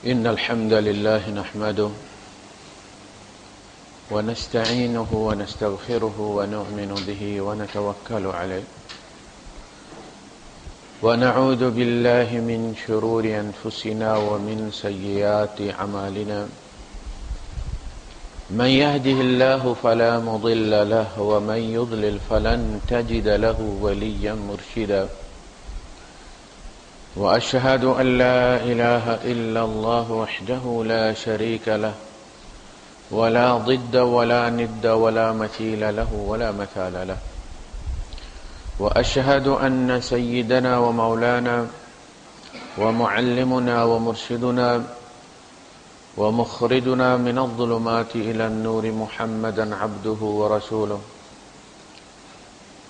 إن الحمد لله نحمده ونستعينه ونستغفره ونؤمن به ونتوكل عليه ونعوذ بالله من شرور أنفسنا ومن سيئات أعمالنا من يهده الله فلا مضل له ومن يضلل فلن تجد له وليا مرشدا وأشهد أن لا إله إلا الله وحده لا شريك له ولا ضد ولا ند ولا مثيل له ولا مثال له وأشهد أن سيدنا ومولانا ومعلمنا ومرشدنا ومخرجنا من الظلمات إلى النور محمدا عبده ورسوله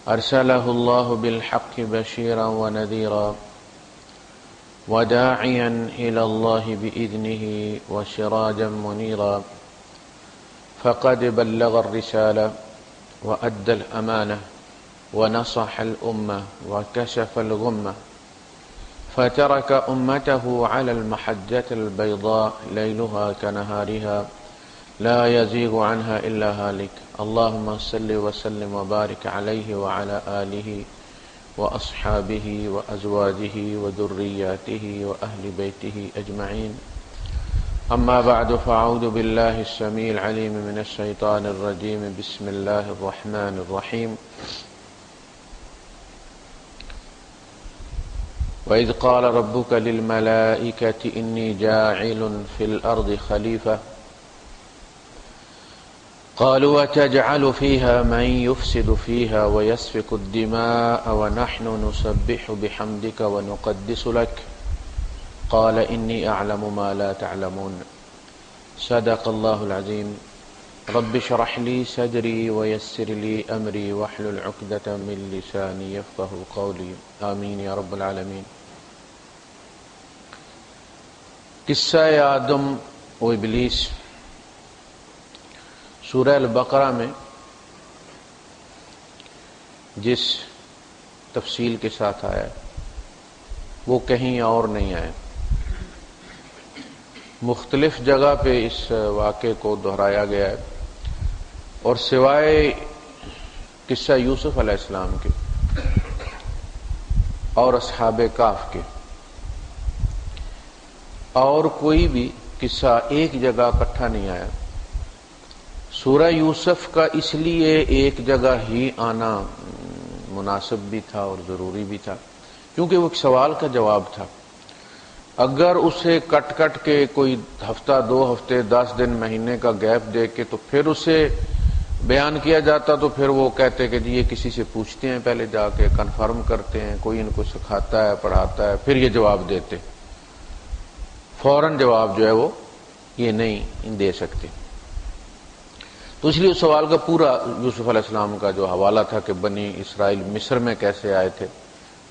أرسله الله بالحق بشيرا ونذيرا وداعيا إلى الله بإذنه وسراجا منيرا فقد بلغ الرسالة وأدى الأمانة ونصح الأمة وكشف الغمة فترك أمته على المحجة البيضاء ليلها كنهارها لا يزيغ عنها إلا هالك اللهم صل وسلم وبارك عليه وعلى آله وأصحابه وأزواجه وذرياته وأهل بيته أجمعين أما بعد فأعوذ بالله السميع العليم من الشيطان الرجيم بسم الله الرحمن الرحيم وإذ قال ربك للملائكة إني جاعل في الأرض خليفة قالوا وتجعل فيها من يفسد فيها ويسفك الدماء ونحن نسبح بحمدك ونقدس لك قال إني أعلم ما لا تعلمون صدق الله العظيم رب اشرح لي صدري ويسر لي أمري واحلل عقدة من لساني يفقهوا قولي آمین یا رب العالمین۔ قصہ آدم و ابلیس سورہ البقرہ میں جس تفصیل کے ساتھ آیا وہ کہیں اور نہیں آیا، مختلف جگہ پہ اس واقعے کو دہرایا گیا ہے، اور سوائے قصہ یوسف علیہ السلام کے اور اصحاب کہف کے اور کوئی بھی قصہ ایک جگہ اکٹھا نہیں آیا۔ سورہ یوسف کا اس لیے ایک جگہ ہی آنا مناسب بھی تھا اور ضروری بھی تھا، کیونکہ وہ ایک سوال کا جواب تھا۔ اگر اسے کٹ کٹ کے کوئی ہفتہ، 2 ہفتے، 10 دن، مہینے کا گیپ دے کے تو پھر اسے بیان کیا جاتا تو پھر وہ کہتے کہ جی یہ کسی سے پوچھتے ہیں، پہلے جا کے کنفرم کرتے ہیں، کوئی ان کو سکھاتا ہے، پڑھاتا ہے، پھر یہ جواب دیتے۔ فوراً جواب جو ہے وہ یہ نہیں دے سکتے، تو اس لیے اس سوال کا پورا یوسف علیہ السلام کا جو حوالہ تھا کہ بنی اسرائیل مصر میں کیسے آئے تھے،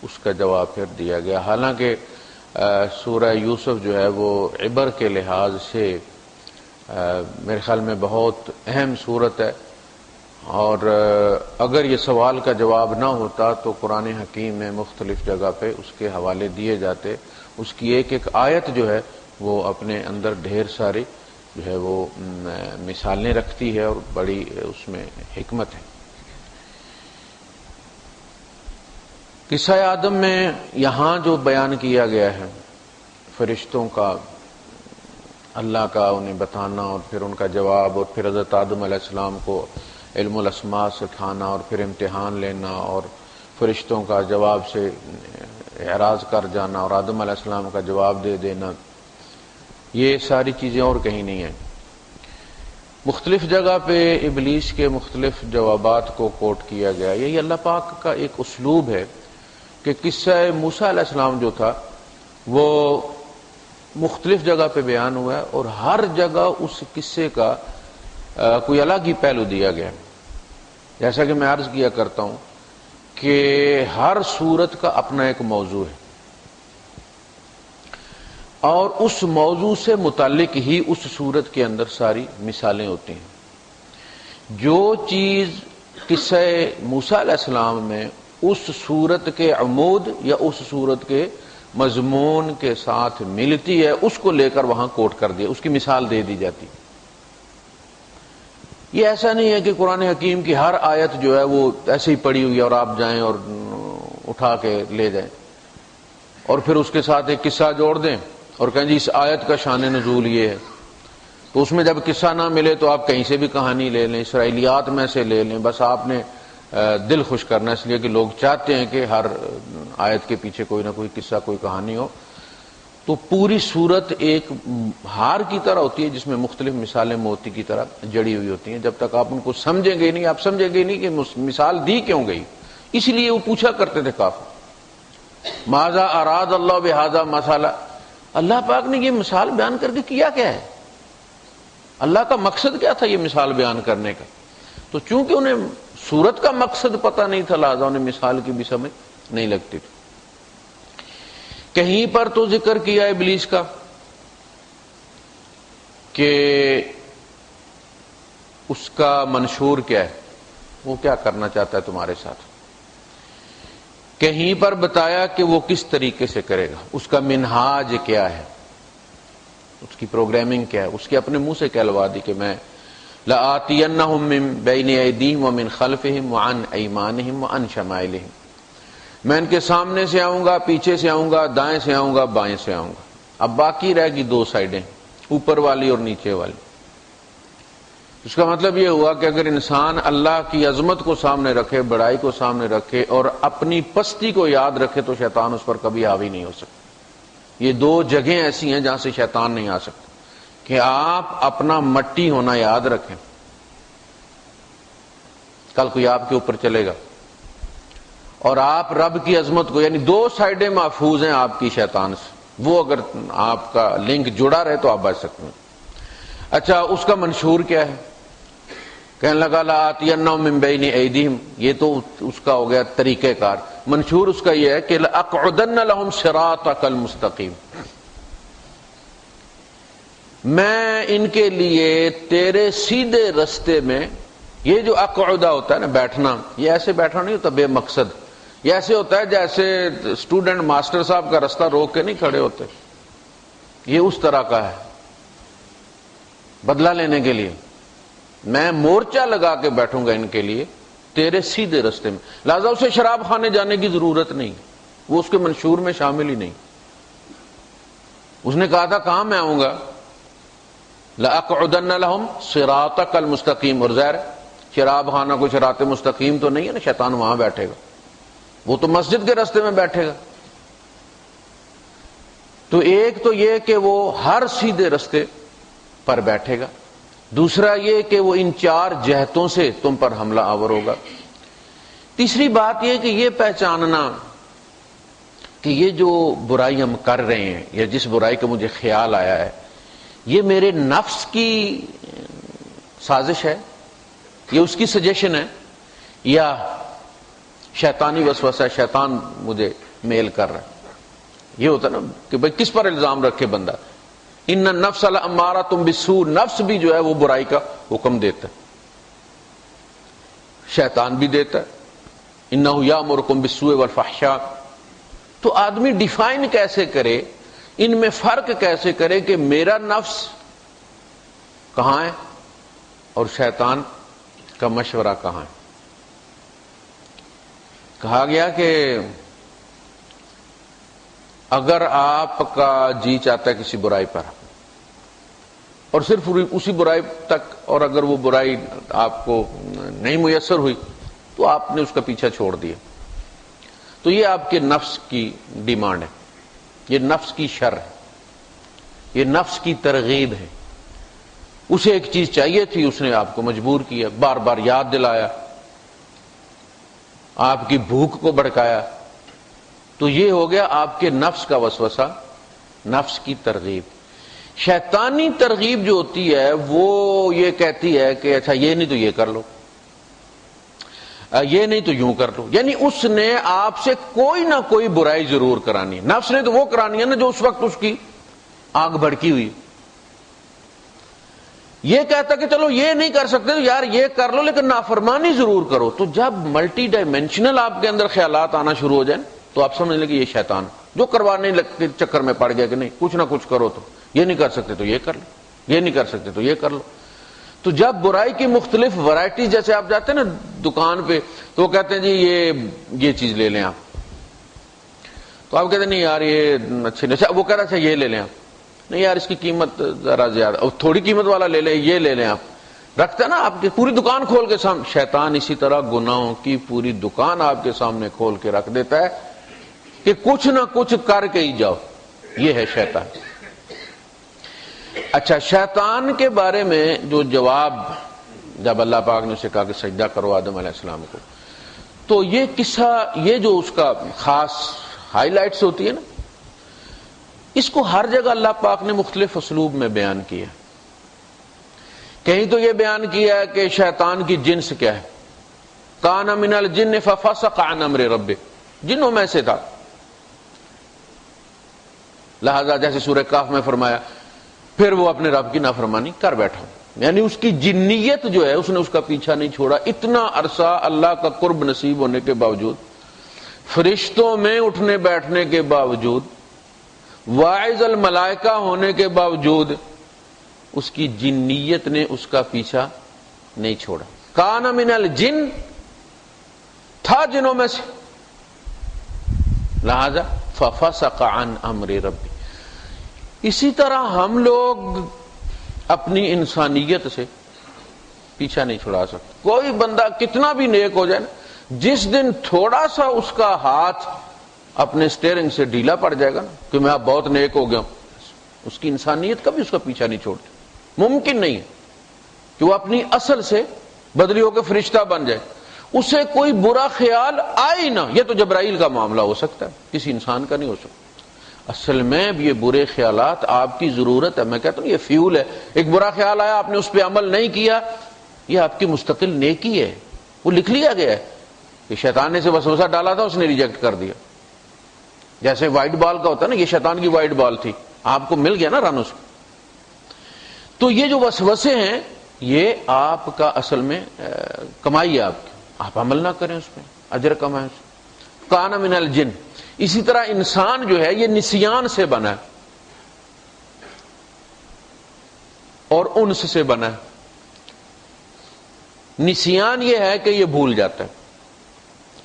اس کا جواب پھر دیا گیا۔ حالانکہ سورہ یوسف جو ہے وہ عبر کے لحاظ سے میرے خیال میں بہت اہم صورت ہے، اور اگر یہ سوال کا جواب نہ ہوتا تو قرآن حکیم میں مختلف جگہ پہ اس کے حوالے دیے جاتے۔ اس کی ایک ایک آیت جو ہے وہ اپنے اندر ڈھیر ساری جو ہے وہ مثالیں رکھتی ہے اور بڑی اس میں حکمت ہے۔ قصہ آدم میں یہاں جو بیان کیا گیا ہے فرشتوں کا، اللہ کا انہیں بتانا اور پھر ان کا جواب، اور پھر حضرت آدم علیہ السلام کو علم الاسماء سکھانا اور پھر امتحان لینا اور فرشتوں کا جواب سے اعراض کر جانا اور آدم علیہ السلام کا جواب دے دینا، یہ ساری چیزیں اور کہیں نہیں ہیں۔ مختلف جگہ پہ ابلیس کے مختلف جوابات کو کوٹ کیا گیا۔ یہی اللہ پاک کا ایک اسلوب ہے کہ قصہ موسیٰ علیہ السلام جو تھا وہ مختلف جگہ پہ بیان ہوا ہے، اور ہر جگہ اس قصے کا کوئی الگ ہی پہلو دیا گیا ہے۔ جیسا کہ میں عرض کیا کرتا ہوں کہ ہر سورت کا اپنا ایک موضوع ہے، اور اس موضوع سے متعلق ہی اس سورت کے اندر ساری مثالیں ہوتی ہیں۔ جو چیز قصہ موسیٰ علیہ السلام میں اس سورت کے عمود یا اس سورت کے مضمون کے ساتھ ملتی ہے اس کو لے کر وہاں کوٹ کر دیا، اس کی مثال دے دی جاتی۔ یہ ایسا نہیں ہے کہ قرآن حکیم کی ہر آیت جو ہے وہ ایسے ہی پڑی ہوئی ہے اور آپ جائیں اور اٹھا کے لے جائیں اور پھر اس کے ساتھ ایک قصہ جوڑ دیں اور کہیں جی اس آیت کا شان نزول یہ ہے، تو اس میں جب قصہ نہ ملے تو آپ کہیں سے بھی کہانی لے لیں، اسرائیلیات میں سے لے لیں، بس آپ نے دل خوش کرنا، اس لیے کہ لوگ چاہتے ہیں کہ ہر آیت کے پیچھے کوئی نہ کوئی قصہ، کوئی کہانی ہو۔ تو پوری صورت ایک ہار کی طرح ہوتی ہے جس میں مختلف مثالیں موتی کی طرح جڑی ہوئی ہوتی ہیں۔ جب تک آپ ان کو سمجھیں گے نہیں، آپ سمجھیں گے نہیں کہ مثال دی کیوں گئی۔ اس لیے وہ پوچھا کرتے تھے کافر، ماذا اراد اللہ بہذا مثلا، اللہ پاک نے یہ مثال بیان کر کے کیا کیا ہے، اللہ کا مقصد کیا تھا یہ مثال بیان کرنے کا۔ تو چونکہ انہیں صورت کا مقصد پتہ نہیں تھا، لہذا انہیں مثال کی بھی سمجھ نہیں لگتی تھی۔ کہیں پر تو ذکر کیا ابلیس کا کہ اس کا منشور کیا ہے، وہ کیا کرنا چاہتا ہے تمہارے ساتھ، کہیں پر بتایا کہ وہ کس طریقے سے کرے گا، اس کا منہاج کیا ہے، اس کی پروگرامنگ کیا ہے، اس کے اپنے منہ سے کہلوا دی کہ میں لآتینہم من بین ایدیہم ومن خلفہم وعن ایمانہم وعن شمائلہم، میں ان کے سامنے سے آؤں گا، پیچھے سے آؤں گا، دائیں سے آؤں گا، بائیں سے آؤں گا۔ اب باقی رہ گی دو سائڈیں، اوپر والی اور نیچے والی۔ اس کا مطلب یہ ہوا کہ اگر انسان اللہ کی عظمت کو سامنے رکھے، بڑائی کو سامنے رکھے اور اپنی پستی کو یاد رکھے تو شیطان اس پر کبھی حاوی نہیں ہو سکتا۔ یہ دو جگہیں ایسی ہیں جہاں سے شیطان نہیں آ سکتا، کہ آپ اپنا مٹی ہونا یاد رکھیں، کل کوئی آپ کے اوپر چلے گا، اور آپ رب کی عظمت کو، یعنی دو سائڈیں محفوظ ہیں آپ کی شیطان سے، وہ اگر آپ کا لنک جڑا رہے تو آپ بچ سکتے ہیں۔ اچھا، اس کا منشور کیا ہے؟ کہنے لگا لآتینہم من بین ایدیہم، یہ تو اس کا ہو گیا طریقہ کار۔ منشور اس کا یہ ہے کہ لأقعدن لہم صراطک المستقیم، میں ان کے لیے تیرے سیدھے رستے میں، یہ جو اقعدہ ہوتا ہے نا بیٹھنا، یہ ایسے بیٹھنا نہیں ہوتا بے مقصد، یہ ایسے ہوتا ہے جیسے اسٹوڈنٹ ماسٹر صاحب کا رستہ روک کے نہیں کھڑے ہوتے، یہ اس طرح کا ہے، بدلہ لینے کے لیے میں مورچہ لگا کے بیٹھوں گا ان کے لیے تیرے سیدھے رستے میں، لہذا اسے شراب خانے جانے کی ضرورت نہیں، وہ اس کے منشور میں شامل ہی نہیں۔ اس نے کہا تھا کہاں میں آؤں گا، لأقعدن لہم صراطک المستقیم، اور ظاہر شراب خانہ کوئی صراط مستقیم تو نہیں ہے نا، شیطان وہاں بیٹھے گا، وہ تو مسجد کے راستے میں بیٹھے گا۔ تو ایک تو یہ کہ وہ ہر سیدھے راستے پر بیٹھے گا، دوسرا یہ کہ وہ ان چار جہتوں سے تم پر حملہ آور ہوگا، تیسری بات یہ کہ یہ پہچاننا کہ یہ جو برائی ہم کر رہے ہیں یا جس برائی کا مجھے خیال آیا ہے یہ میرے نفس کی سازش ہے، یہ اس کی سجیشن ہے، یا شیطانی وسوسہ ہے، شیطان مجھے میل کر رہا ہے۔ یہ ہوتا ہے نا کہ بھئی کس پر الزام رکھے بندہ، ان النفس لامارۃ بالسوء، نفس بھی جو ہے وہ برائی کا حکم دیتا ہے، شیطان بھی دیتا ہے، انہ یامرکم بالسوء والفحشاء۔ تو آدمی ڈیفائن کیسے کرے، ان میں فرق کیسے کرے کہ میرا نفس کہاں ہے اور شیطان کا مشورہ کہاں ہے۔ کہا گیا کہ اگر آپ کا جی چاہتا ہے کسی برائی پر اور صرف اسی برائی تک، اور اگر وہ برائی آپ کو نہیں میسر ہوئی تو آپ نے اس کا پیچھا چھوڑ دیا، تو یہ آپ کے نفس کی ڈیمانڈ ہے، یہ نفس کی شر ہے، یہ نفس کی ترغیب ہے۔ اسے ایک چیز چاہیے تھی، اس نے آپ کو مجبور کیا، بار بار یاد دلایا، آپ کی بھوک کو بھڑکایا، تو یہ ہو گیا آپ کے نفس کا وسوسہ، نفس کی ترغیب۔ شیطانی ترغیب جو ہوتی ہے وہ یہ کہتی ہے کہ اچھا یہ نہیں تو یہ کر لو، یہ نہیں تو یوں کر لو، یعنی اس نے آپ سے کوئی نہ کوئی برائی ضرور کرانی ہے۔ نفس نے تو وہ کرانی ہے نا جو اس وقت اس کی آگ بھڑکی ہوئی۔ یہ کہتا کہ چلو یہ نہیں کر سکتے تو یار یہ کر لو لیکن نافرمانی ضرور کرو۔ تو جب ملٹی ڈائمینشنل آپ کے اندر خیالات آنا شروع ہو جائیں تو تو آپ سمجھ لیں کہ یہ شیطان جو کروانے کے چکر میں پڑ گیا کہ نہیں کچھ نہ کچھ کرو، تو یہ نہیں کر سکتے تو یہ کر لو، یہ نہیں کر سکتے تو یہ کر لو۔ تو جب برائی کی مختلف ورائٹی، جیسے آپ جاتے ہیں نا دکان پہ تو وہ کہتے ہیں جی یہ چیز لے لیں آپ، تو آپ کہتے ہیں نہیں یار یہ اچھی نہیں، وہ کہہ رہا اچھا یہ لے لیں آپ، نہیں یار اس کی قیمت ذرا زیادہ، اور تھوڑی قیمت والا لے لیں، یہ لے لیں آپ، رکھتا ہے نا آپ کی پوری دکان کھول کے سامنے۔ شیطان اسی طرح گناہوں کی پوری دکان آپ کے سامنے کھول کے رکھ دیتا ہے کہ کچھ نہ کچھ کر کے ہی جاؤ، یہ ہے شیطان۔ اچھا، شیطان کے بارے میں جو جواب جب اللہ پاک نے اسے کہا کہ سجدہ کرو آدم علیہ السلام کو، تو یہ قصہ، یہ جو اس کا خاص ہائی لائٹس ہوتی ہے نا، اس کو ہر جگہ اللہ پاک نے مختلف اسلوب میں بیان کیا۔ کہیں تو یہ بیان کیا ہے کہ شیطان کی جنس کیا ہے، کان من الجن ففسق عن امر ربہ، جنوں میں سے تھا، لہذا جیسے سورہ کہف میں فرمایا پھر وہ اپنے رب کی نافرمانی کر بیٹھا، یعنی اس کی جنیت جو ہے اس نے اس کا پیچھا نہیں چھوڑا۔ اتنا عرصہ اللہ کا قرب نصیب ہونے کے باوجود، فرشتوں میں اٹھنے بیٹھنے کے باوجود، واعظ الملائکہ ہونے کے باوجود، اس کی جنیت نے اس کا پیچھا نہیں چھوڑا۔ کان من الجن، تھا جنوں میں سے، لہذا ففسق عن امر ربی۔ اسی طرح ہم لوگ اپنی انسانیت سے پیچھا نہیں چھڑا سکتے۔ کوئی بندہ کتنا بھی نیک ہو جائے نا، جس دن تھوڑا سا اس کا ہاتھ اپنے سٹیئرنگ سے ڈھیلا پڑ جائے گا نا کہ میں اب بہت نیک ہو گیا ہوں، اس کی انسانیت کبھی اس کا پیچھا نہیں چھوڑتی۔ ممکن نہیں ہے کہ وہ اپنی اصل سے بدلی ہو کے فرشتہ بن جائے، اسے کوئی برا خیال آئے ہی نہ۔ یہ تو جبرائیل کا معاملہ ہو سکتا ہے، کسی انسان کا نہیں ہو سکتا۔ اصل میں یہ برے خیالات آپ کی ضرورت ہے، میں کہتا ہوں یہ فیول ہے۔ ایک برا خیال آیا، آپ نے اس پہ عمل نہیں کیا، یہ آپ کی مستقل نیکی ہے، وہ لکھ لیا گیا ہے کہ شیطان نے سے وسوسہ ڈالا تھا، اس نے ریجیکٹ کر دیا۔ جیسے وائٹ بال کا ہوتا ہے نا، یہ شیطان کی وائٹ بال تھی، آپ کو مل گیا نا رن اس کو۔ تو یہ جو وسوسے ہیں یہ آپ کا اصل میں کمائی ہے آپ کی، آپ عمل نہ کریں اس پہ، اجر کمائیں اس پہ۔ کان من الجن، اسی طرح انسان جو ہے یہ نسیان سے بنا ہے اور انس سے بنا ہے۔ نسیان یہ ہے کہ یہ بھول جاتا ہے،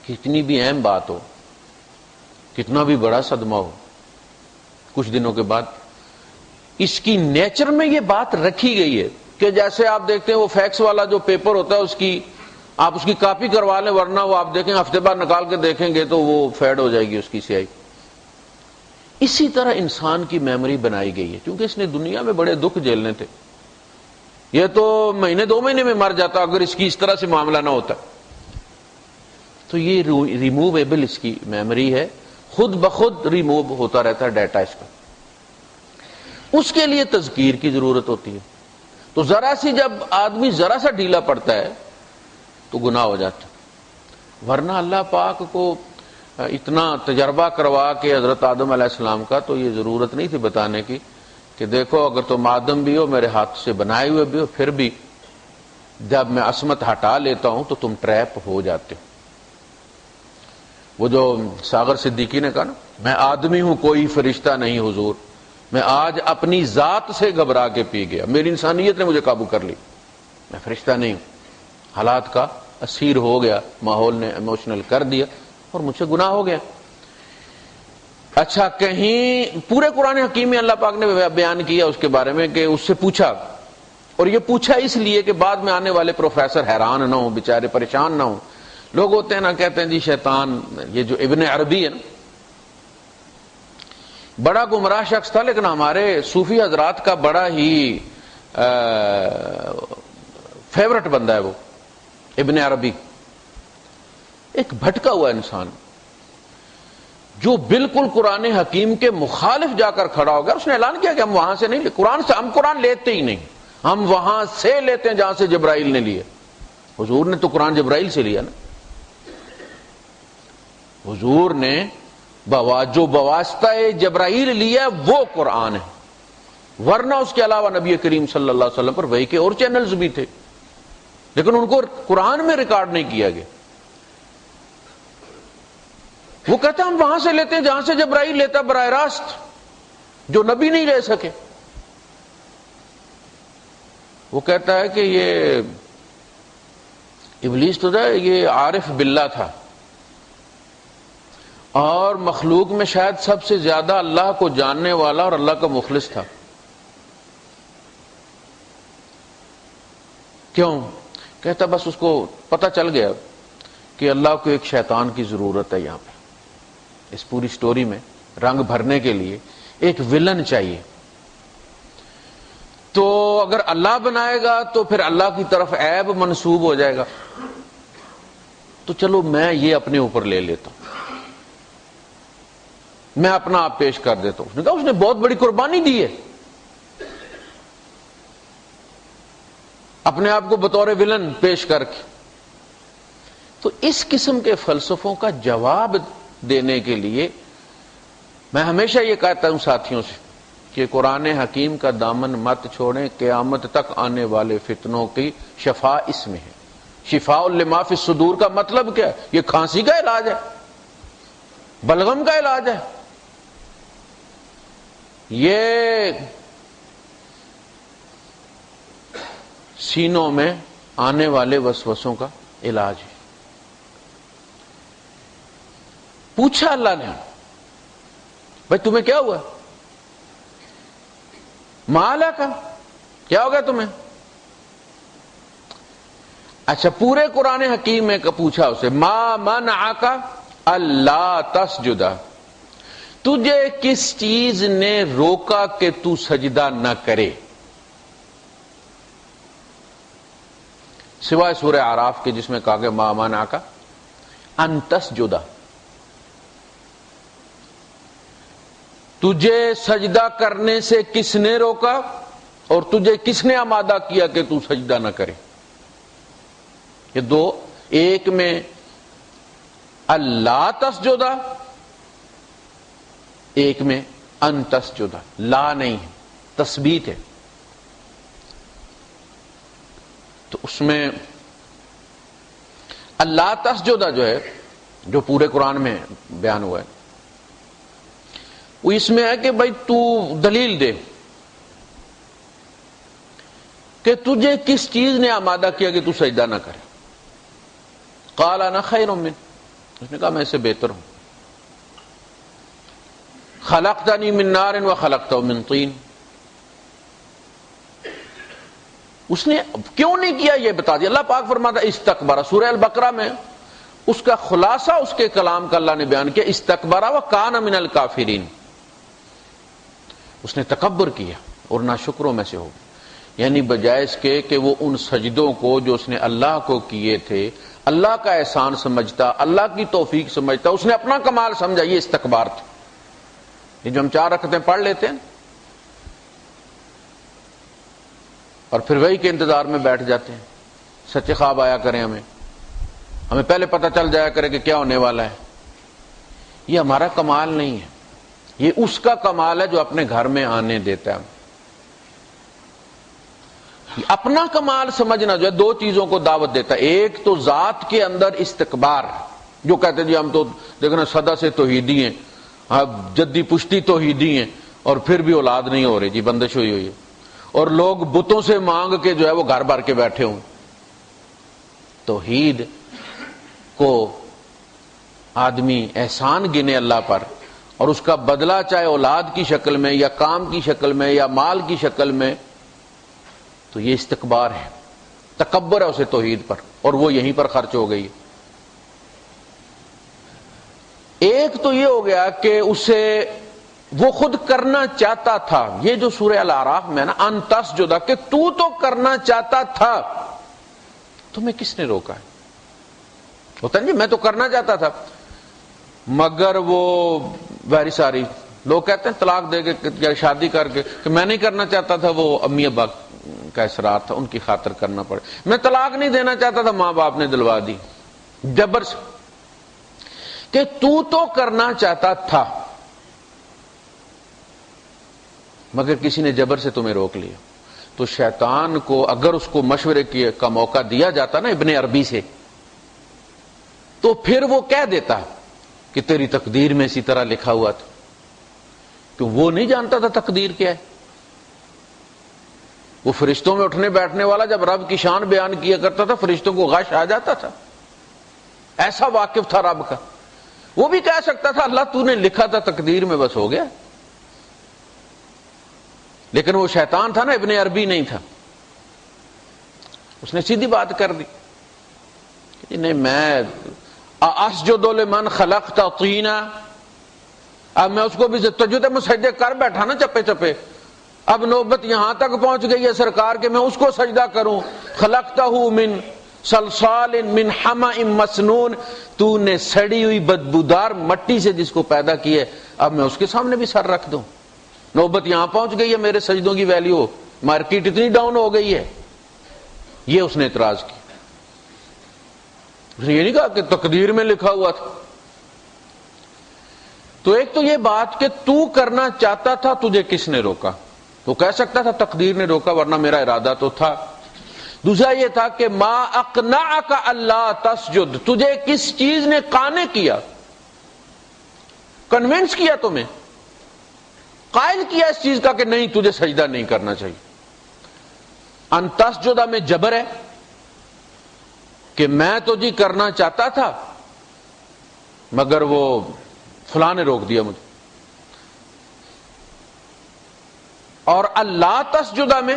کتنی بھی اہم بات ہو، کتنا بھی بڑا صدمہ ہو، کچھ دنوں کے بعد اس کی نیچر میں یہ بات رکھی گئی ہے کہ جیسے آپ دیکھتے ہیں وہ فیکس والا جو پیپر ہوتا ہے، اس کی آپ اس کی کاپی کروا لیں، ورنہ وہ آپ دیکھیں ہفتے بعد نکال کے دیکھیں گے تو وہ فیڈ ہو جائے گی اس کی سیاہی۔ اسی طرح انسان کی میموری بنائی گئی ہے، کیونکہ اس نے دنیا میں بڑے دکھ جھیلنے تھے، یہ تو مہینے دو مہینے میں مر جاتا اگر اس کی اس طرح سے معاملہ نہ ہوتا۔ تو یہ ریموویبل اس کی میموری ہے، خود بخود ریموو ہوتا رہتا ہے ڈیٹا اس کا، اس کے لیے تذکیر کی ضرورت ہوتی ہے۔ تو ذرا سی جب آدمی ذرا سا ڈھیلا پڑتا ہے تو گناہ ہو جاتا، ورنہ اللہ پاک کو اتنا تجربہ کروا کے حضرت آدم علیہ السلام کا تو یہ ضرورت نہیں تھی بتانے کی کہ دیکھو اگر تم آدم بھی ہو، میرے ہاتھ سے بنائے ہوئے بھی ہو، پھر بھی جب میں عصمت ہٹا لیتا ہوں تو تم ٹریپ ہو جاتے ہو۔ وہ جو ساغر صدیقی نے کہا نا، میں آدمی ہوں کوئی فرشتہ نہیں حضور، میں آج اپنی ذات سے گھبرا کے پی گیا، میری انسانیت نے مجھے قابو کر لی، میں فرشتہ نہیں ہوں، حالات کا اسیر ہو گیا، ماحول نے ایموشنل کر دیا اور مجھ سے گناہ ہو گیا۔ اچھا، کہیں پورے قرآن حکیم میں اللہ پاک نے بیان کیا اس کے بارے میں کہ اس سے پوچھا، اور یہ پوچھا اس لیے کہ بعد میں آنے والے پروفیسر حیران نہ ہوں، بیچارے پریشان نہ ہوں۔ لوگ ہوتے ہیں نا، کہتے ہیں جی شیطان، یہ جو ابن عربی ہے نا، بڑا گمراہ شخص تھا لیکن ہمارے صوفی حضرات کا بڑا ہی فیورٹ بندہ ہے وہ ابن عربی، ایک بھٹکا ہوا انسان جو بالکل قرآن حکیم کے مخالف جا کر کھڑا ہو گیا۔ اس نے اعلان کیا کہ ہم وہاں سے نہیں، قرآن سے ہم قرآن لیتے ہی نہیں، ہم وہاں سے لیتے ہیں جہاں سے جبرائیل نے لیے۔ حضور نے تو قرآن جبرائیل سے لیا نا، حضور نے جو بواسطہ جبرائیل لیا وہ قرآن ہے، ورنہ اس کے علاوہ نبی کریم صلی اللہ علیہ وسلم پر وحی کے اور چینلز بھی تھے، لیکن ان کو قرآن میں ریکارڈ نہیں کیا گیا۔ وہ کہتا ہے ہم وہاں سے لیتے ہیں جہاں سے جبرائیل لیتا براہ راست، جو نبی نہیں لے سکے۔ وہ کہتا ہے کہ یہ ابلیس تو ہے، یہ عارف باللہ تھا اور مخلوق میں شاید سب سے زیادہ اللہ کو جاننے والا اور اللہ کا مخلص تھا۔ کیوں؟ کہتا بس اس کو پتہ چل گیا کہ اللہ کو ایک شیطان کی ضرورت ہے، یہاں پہ اس پوری سٹوری میں رنگ بھرنے کے لیے ایک ولن چاہیے، تو اگر اللہ بنائے گا تو پھر اللہ کی طرف عیب منسوب ہو جائے گا، تو چلو میں یہ اپنے اوپر لے لیتا ہوں، میں اپنا آپ پیش کر دیتا ہوں۔ اس نے کہا اس نے بہت بڑی قربانی دی ہے، اپنے آپ کو بطور ولن پیش کر کے۔ تو اس قسم کے فلسفوں کا جواب دینے کے لیے میں ہمیشہ یہ کہتا ہوں ساتھیوں سے کہ قرآن حکیم کا دامن مت چھوڑیں، قیامت تک آنے والے فتنوں کی شفا اس میں ہے۔ شفاء لما فی الصدور کا مطلب کیا ہے؟ یہ کھانسی کا علاج ہے، بلغم کا علاج ہے، یہ سینوں میں آنے والے وسوسوں کا علاج ہے۔ پوچھا اللہ نے بھائی تمہیں کیا ہوا؟ مالا کا کیا ہو گیا تمہیں؟ اچھا پورے قرآن حکیم میں پوچھا اسے ما منعک اللہ تسجد، تجھے کس چیز نے روکا کہ تو سجدہ نہ کرے؟ سوائے سورہ اعراف کے جس میں کہا کہ ما منعک ان تسجد، تجھے سجدہ کرنے سے کس نے روکا اور تجھے کس نے آمادہ کیا کہ تو سجدہ نہ کرے؟ یہ دو، ایک میں اللہ تسجد، ایک میں ان تسجد، لا نہیں ہے، تثبیت ہے۔ تو اس میں اللہ تسجد جو ہے، جو پورے قرآن میں بیان ہوا ہے، وہ اس میں ہے کہ بھائی تو دلیل دے کہ تجھے کس چیز نے آمادہ کیا کہ تو سجدہ نہ کرے۔ قال انا خیر من، اس نے کہا میں اس سے بہتر ہوں، خلقتنی من نار وخلقتہ من طین۔ اس نے کیوں نہیں کیا یہ بتا دیا۔ اللہ پاک فرماتا استکبر، سورہ البقرہ میں اس کا خلاصہ اس کے کلام کا اللہ نے بیان کیا، استکبر وکان من الکافرین، اس نے تکبر کیا اور ناشکروں میں سے ہو گیا، یعنی بجائے اس کے کہ وہ ان سجدوں کو جو اس نے اللہ کو کیے تھے اللہ کا احسان سمجھتا، اللہ کی توفیق سمجھتا، اس نے اپنا کمال سمجھا، یہ استکبار تھا۔ یہ جو ہم 4 رکعتیں پڑھ لیتے ہیں اور پھر وہی کے انتظار میں بیٹھ جاتے ہیں، سچے خواب آیا کریں ہمیں پہلے پتہ چل جایا کرے کہ کیا ہونے والا ہے، یہ ہمارا کمال نہیں ہے، یہ اس کا کمال ہے جو اپنے گھر میں آنے دیتا ہے۔ اپنا کمال سمجھنا جو ہے 2 چیزوں کو دعوت دیتا ہے، ایک تو ذات کے اندر استکبار، جو کہتے ہیں جی ہم تو دیکھنا سدا سے توحیدی ہیں، جدی پشتی توحیدی ہیں اور پھر بھی اولاد نہیں ہو رہی، جی بندش ہوئی ہے، اور لوگ بتوں سے مانگ کے جو ہے وہ گھر بھر کے بیٹھے ہوں۔ توحید کو آدمی احسان گنے اللہ پر اور اس کا بدلہ چاہے اولاد کی شکل میں یا کام کی شکل میں یا مال کی شکل میں، تو یہ استکبار ہے، تکبر ہے اسے توحید پر، اور وہ یہیں پر خرچ ہو گئی۔ ایک تو یہ ہو گیا کہ اسے وہ خود کرنا چاہتا تھا، یہ جو سورہ الاعراف میں نا ان تسجد، کہ تو کرنا چاہتا تھا، تمہیں کس نے روکا ہے؟ ہوتا نہیں میں تو کرنا چاہتا تھا، مگر وہ ویری ساری لوگ کہتے ہیں طلاق دے کے شادی کر کے کہ میں نہیں کرنا چاہتا تھا، وہ امی ابا کا اصرار تھا، ان کی خاطر کرنا پڑے، میں طلاق نہیں دینا چاہتا تھا، ماں باپ نے دلوا دی جبر سے، کہ تو کرنا چاہتا تھا مگر کسی نے جبر سے تمہیں روک لیا۔ تو شیطان کو اگر اس کو مشورے کا موقع دیا جاتا نا ابن عربی سے، تو پھر وہ کہہ دیتا کہ تیری تقدیر میں اسی طرح لکھا ہوا تھا، کہ وہ نہیں جانتا تھا تقدیر کیا ہے. وہ فرشتوں میں اٹھنے بیٹھنے والا جب رب کی شان بیان کیا کرتا تھا فرشتوں کو غش آ جاتا تھا، ایسا واقف تھا رب کا. وہ بھی کہہ سکتا تھا اللہ تو نے لکھا تھا تقدیر میں، بس ہو گیا. لیکن وہ شیطان تھا نا، ابن عربی نہیں تھا. اس نے سیدھی بات کر دی کہ نہیں، میں اسجد لمن خلقت طینا، اب میں اس کو بھی تجدید میں سجدے کر بیٹھا نا چپے چپے. اب نوبت یہاں تک پہنچ گئی ہے سرکار کہ میں اس کو سجدہ کروں. خلقتہ من صلصال من حمأ مسنون، تو نے سڑی ہوئی بدبودار مٹی سے جس کو پیدا کی ہے، اب میں اس کے سامنے بھی سر رکھ دوں. نوبت یہاں پہنچ گئی ہے، میرے سجدوں کی ویلیو مارکیٹ اتنی ڈاؤن ہو گئی ہے. یہ اس نے اعتراض کیا. اس نے یہ نہیں کہا کہ تقدیر میں لکھا ہوا تھا. تو ایک تو یہ بات کہ تو کرنا چاہتا تھا، تجھے کس نے روکا؟ تو کہہ سکتا تھا تقدیر نے روکا، ورنہ میرا ارادہ تو تھا. دوسرا یہ تھا کہ ما اقنعک اللہ تسجد، تجھے کس چیز نے قانع کیا، کنونس کیا، تمہیں قائل کیا اس چیز کا کہ نہیں تجھے سجدہ نہیں کرنا چاہیے. ان تسجد میں جبر ہے کہ میں تو جی کرنا چاہتا تھا مگر وہ فلاں نے روک دیا مجھے. اور اللہ تسجدہ میں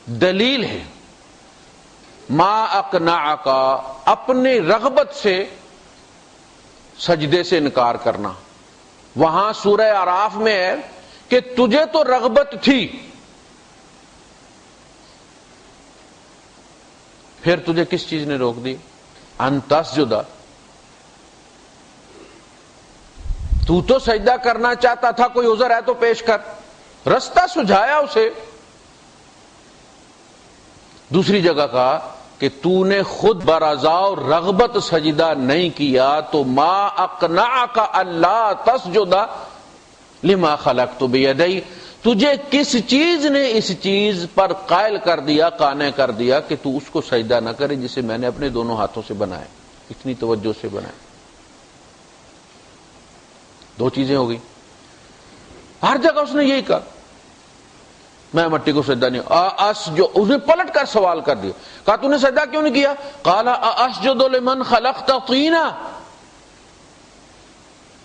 دلیل ہے ما اقنعک، اپنی رغبت سے سجدے سے انکار کرنا. وہاں سورہ اعراف میں ہے کہ تجھے تو رغبت تھی، پھر تجھے کس چیز نے روک دی؟ ان تسجد، تو سجدہ کرنا چاہتا تھا، کوئی عذر ہے تو پیش کر، رستہ سجھایا اسے. دوسری جگہ کہا کہ تو نے خود برضا اور رغبت سجدہ نہیں کیا، تو ما اقنعک اللہ تسجد لما خلقت بیدی، تجھے کس چیز نے اس چیز پر قائل کر دیا، قانع کر دیا کہ تو اس کو سجدہ نہ کرے جسے میں نے اپنے دونوں ہاتھوں سے بنایا، اتنی توجہ سے بنایا. دو چیزیں ہو گئی. ہر جگہ اس نے یہی کہا میں مٹی کو سجدہ نہیں. جو اس نے پلٹ کر سوال کر دیا، کہا تو نے سجدہ کیوں نہیں کیا؟ قال اسجد لمن خلقت طینا،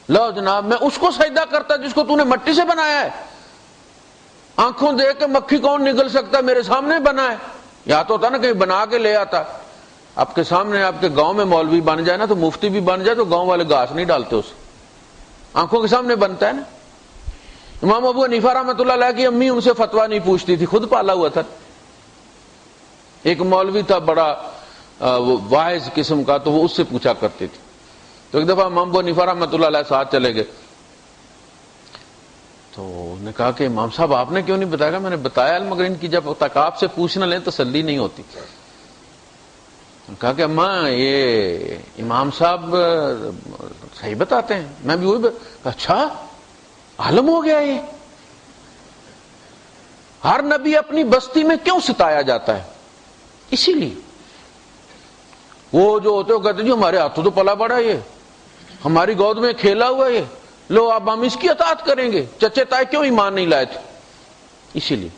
لو جناب میں اس کو سجدہ کرتا جس کو تو نے مٹی سے بنایا ہے. آنکھوں دیکھ کے مکھی کون نگل سکتا، میرے سامنے بنا ہے. یا تو ہوتا نا کہیں بنا کے لے آتا. آپ کے سامنے آپ کے گاؤں میں مولوی بن جائے نا، تو مفتی بھی بن جائے تو گاؤں والے گھاس نہیں ڈالتے اسے، آنکھوں کے سامنے بنتا ہے نا. امام ابو حنیفہ رحمۃ اللہ علیہ کی امی ان سے فتویٰ نہیں پوچھتی تھی، خود پالا ہوا تھا. ایک مولوی تھا بڑا واعظ قسم کا، تو وہ اس سے پوچھا کرتی تھی. تو ایک دفعہ امام ابو حنیفہ رحمۃ اللہ علیہ ساتھ چلے گئے، تو انہوں نے کہا کہ امام صاحب آپ نے کیوں نہیں بتایا؟ میں نے بتایا مگر ان کی جب تک آپ سے پوچھ نہ لیں تسلی نہیں ہوتی. کہا کہ اماں یہ امام صاحب صحیح بتاتے ہیں، میں بھی وہی اچھا عالم ہو گیا. یہ ہر نبی اپنی بستی میں کیوں ستایا جاتا ہے؟ اسی لیے وہ جو ہوتے ہو کہتے جی ہمارے ہاتھوں تو پلا بڑا، یہ ہماری گود میں کھیلا ہوا، یہ لو اب ہم اس کی اطاعت کریں گے. چچے تائے کیوں ایمان نہیں لائے تھے؟ اسی لیے.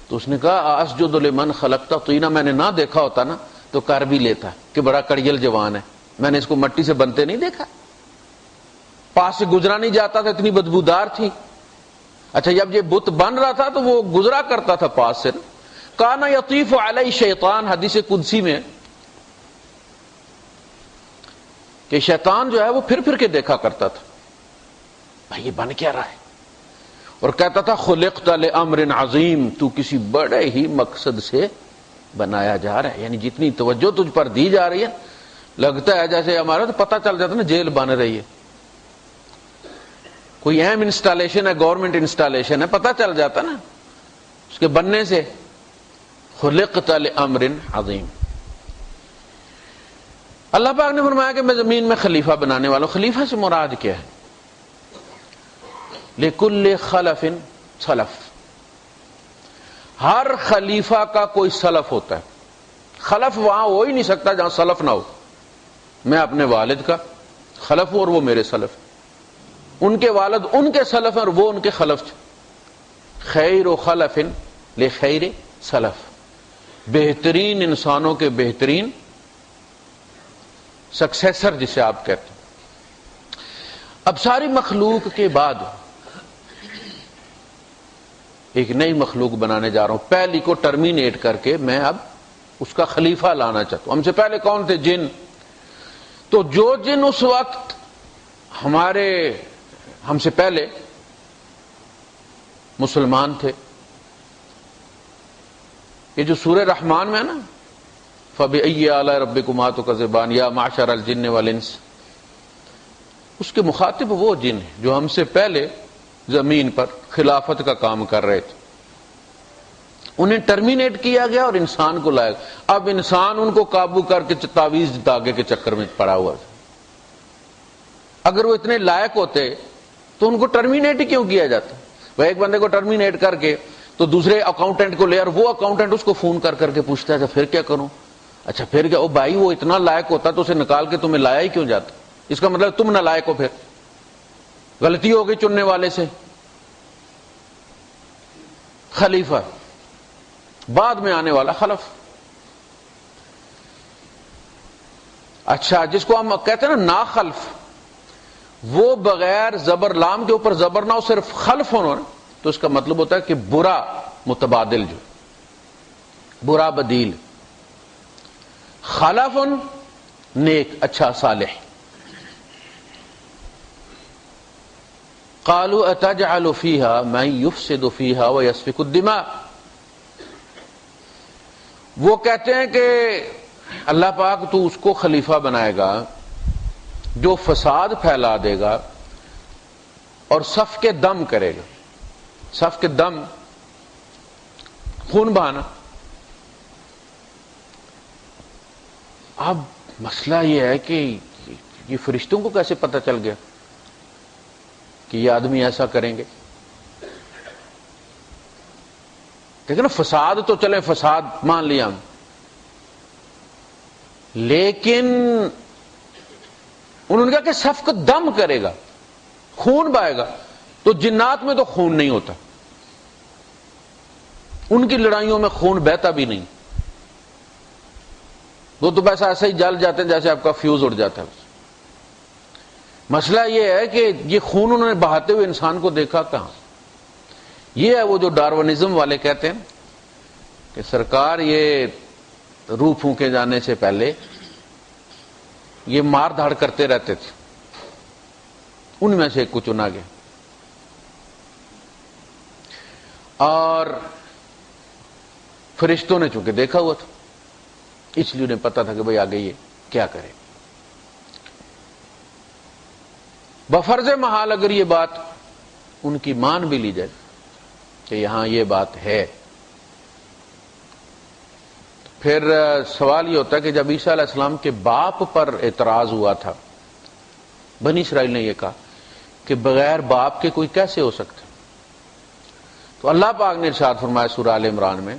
تو اس نے کہا اسجد لمن خلقت طینا، میں نے نہ دیکھا ہوتا نا تو کر بھی لیتا کہ بڑا کڑیل جوان ہے، میں نے اس کو مٹی سے بنتے نہیں دیکھا، پاس سے گزرا نہیں جاتا تھا، اتنی بدبودار تھی. اچھا جب یہ بت بن رہا تھا تو وہ گزرا کرتا تھا پاس سے. کان یطیف علی شیطان، حدیث قدسی میں کہ شیطان جو ہے وہ پھر پھر کے دیکھا کرتا تھا بھائی یہ بن کیا رہا ہے، اور کہتا تھا خلقت لامر عظیم، تو کسی بڑے ہی مقصد سے بنایا جا رہا ہے. یعنی جتنی توجہ تجھ پر دی جا رہی ہے لگتا ہے جیسے ہمارا تو پتہ چل جاتا نا جیل بن رہی ہے، کوئی اہم انسٹالیشن ہے، گورنمنٹ انسٹالیشن ہے، پتہ چل جاتا نا اس کے بننے سے. خلقت لامر عظیم. اللہ پاک نے فرمایا کہ میں زمین میں خلیفہ بنانے والا ہوں. خلیفہ سے مراد کیا ہے؟ لکل خلف سلف، ہر خلیفہ کا کوئی سلف ہوتا ہے. خلف وہاں ہو ہی نہیں سکتا جہاں سلف نہ ہو. میں اپنے والد کا خلف ہوں اور وہ میرے سلف، ان کے والد ان کے سلف ہیں اور وہ ان کے خلف تھے۔ خیر و خلف لخیر سلف، بہترین انسانوں کے بہترین سکسیسر جسے آپ کہتے ہیں۔ اب ساری مخلوق کے بعد ایک نئی مخلوق بنانے جا رہا ہوں، پہلی کو ٹرمینیٹ کر کے میں اب اس کا خلیفہ لانا چاہتا ہوں۔ ہم سے پہلے کون تھے؟ جن۔ تو جو جن اس وقت ہم سے پہلے مسلمان تھے، یہ جو سورہ رحمان میں ہے نا، فَبِأَيِّ آلَاءِ رَبِّكُمَا تُكَذِّبَانِ یا معشر الجن والانس، اس کے مخاطب وہ جن ہیں جو ہم سے پہلے زمین پر خلافت کا کام کر رہے تھے، انہیں ٹرمینیٹ کیا گیا اور انسان کو لایا گیا۔ اب انسان ان کو قابو کر کے تعویذ دھاگے کے چکر میں پڑا ہوا تھا۔ اگر وہ اتنے لائق ہوتے تو ان کو ٹرمینیٹ ہی کیوں کیا جاتا؟ وہ ایک بندے کو ٹرمینیٹ کر کے تو دوسرے اکاؤنٹنٹ کو لے، اور وہ اکاؤنٹنٹ اس کو فون کر کے پوچھتا ہے پھر کیا کروں؟ اچھا پھر کیا؟ او بھائی وہ اتنا لائق ہوتا تو اسے نکال کے تمہیں لایا ہی کیوں جاتا؟ اس کا مطلب تم نہ لائق ہو، پھر غلطی ہو گئی چننے والے سے۔ خلیفہ بعد میں آنے والا خلف۔ اچھا جس کو ہم کہتے ہیں نا ناخلف، وہ بغیر زبر لام کے اوپر زبر نہ ہو، صرف خلف ہونا، تو اس کا مطلب ہوتا ہے کہ برا متبادل، جو برا بدیل۔ خلف نیک، اچھا، صالح۔ قالوا اتجعل فيها من يفسد فيها ويسفك الدماء، وہ کہتے ہیں کہ اللہ پاک تو اس کو خلیفہ بنائے گا جو فساد پھیلا دے گا اور سفک دم کرے گا۔ سفک دم، خون بہانا۔ اب مسئلہ یہ ہے کہ یہ فرشتوں کو کیسے پتہ چل گیا کہ یہ آدمی ایسا کریں گے؟ دیکھیں نا، فساد تو چلے فساد مان لیا ہم، لیکن انہوں نے کہا کہ سفک دم کرے گا، خون بہائے گا۔ تو جنات میں تو خون نہیں ہوتا، ان کی لڑائیوں میں خون بہتا بھی نہیں، وہ تو بس ایسے ہی جل جاتے ہیں جیسے آپ کا فیوز اڑ جاتا ہے۔ مسئلہ یہ ہے کہ یہ خون انہوں نے بہاتے ہوئے انسان کو دیکھا کہاں؟ یہ ہے وہ جو ڈارونزم والے کہتے ہیں کہ سرکار یہ روح پھونکے جانے سے پہلے یہ مار دھاڑ کرتے رہتے تھے، ان میں سے ایک کو چنا گیا، اور فرشتوں نے چونکہ دیکھا ہوا تھا اس لیے انہیں پتا تھا کہ بھئی آگے یہ کیا کرے۔ بفرض محال اگر یہ بات ان کی مان بھی لی جائے کہ یہاں یہ بات ہے، پھر سوال یہ ہوتا ہے کہ جب عیسیٰ علیہ السلام کے باپ پر اعتراض ہوا تھا، بنی اسرائیل نے یہ کہا کہ بغیر باپ کے کوئی کیسے ہو سکتا؟ تو اللہ پاک نے ارشاد فرمایا سورہ آل عمران میں،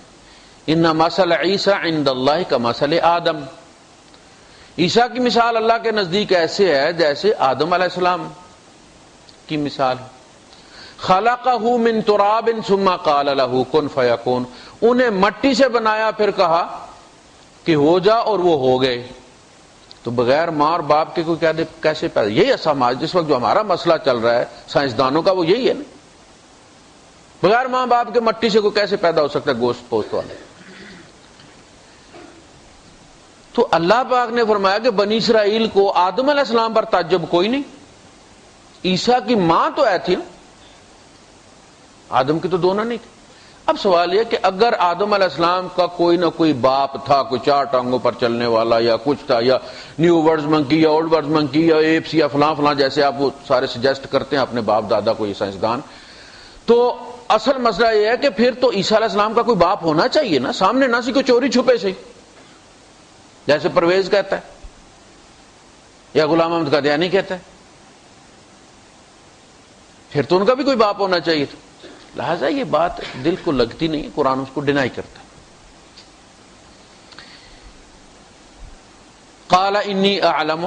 ان مثل عیسیٰ عند اللہ کمثل آدم، عیسیٰ کی مثال اللہ کے نزدیک ایسے ہے جیسے آدم علیہ السلام کی مثال ہے۔ خلقہ من تراب ثم قال له کن فیکون، انہیں مٹی سے بنایا پھر کہا کہ ہو جا اور وہ ہو گئے۔ تو بغیر ماں اور باپ کے کوئی کیسے پیدا؟ یہی ہے سماج جس وقت جو ہمارا مسئلہ چل رہا ہے سائنسدانوں کا، وہ یہی ہے نا، بغیر ماں باپ کے مٹی سے کوئی کیسے پیدا ہو سکتا ہے گوشت پوست والا؟ تو اللہ پاک نے فرمایا کہ بنی اسرائیل کو آدم علیہ السلام پر تعجب کوئی نہیں، عیسیٰ کی ماں تو تھی نا، آدم کی تو دونوں نہیں تھی۔ اب سوال یہ کہ اگر آدم علیہ السلام کا کوئی نہ کوئی باپ تھا، کوئی چار ٹانگوں پر چلنے والا یا کچھ تھا، یا نیو ورڈز منکی یا اولڈ ورڈز منکی یا ایپس یا فلاں فلاں، جیسے آپ وہ سارے سجیسٹ کرتے ہیں اپنے باپ دادا کو یہ سائنسدان، تو اصل مسئلہ یہ ہے کہ پھر تو عیسیٰ علیہ السلام کا کوئی باپ ہونا چاہیے نا، سامنے نہ سی کوئی چوری چھپے سے، جیسے پرویز کہتا ہے یا غلام احمد قادیانی کہتا ہے، پھر تو ان کا بھی کوئی باپ ہونا چاہیے تھا۔ لہذا یہ بات دل کو لگتی نہیں، قرآن اس کو ڈینائی کرتا ہے۔ قال انی اعلم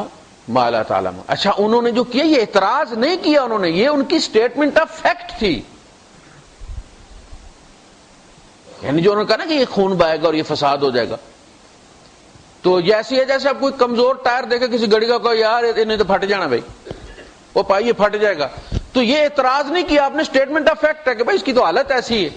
ما لا تعلمون. اچھا انہوں نے جو کیا یہ اعتراض نہیں کیا انہوں نے، یہ ان کی اسٹیٹمنٹ آف فیکٹ تھی. یعنی جو انہوں نے کہا نا کہ یہ خون بہے گا اور یہ فساد ہو جائے گا، تو یہ ایسی ہے جیسے آپ کوئی کمزور ٹائر دیکھے کسی گاڑی کا، کہو یار انہیں تو پھٹ جانا بھائی، وہ پائیے پھٹ جائے گا. تو یہ اعتراض نہیں کیا آپ نے، اسٹیٹمنٹ آف فیکٹ ہے کہ بھائی اس کی تو حالت ایسی ہے.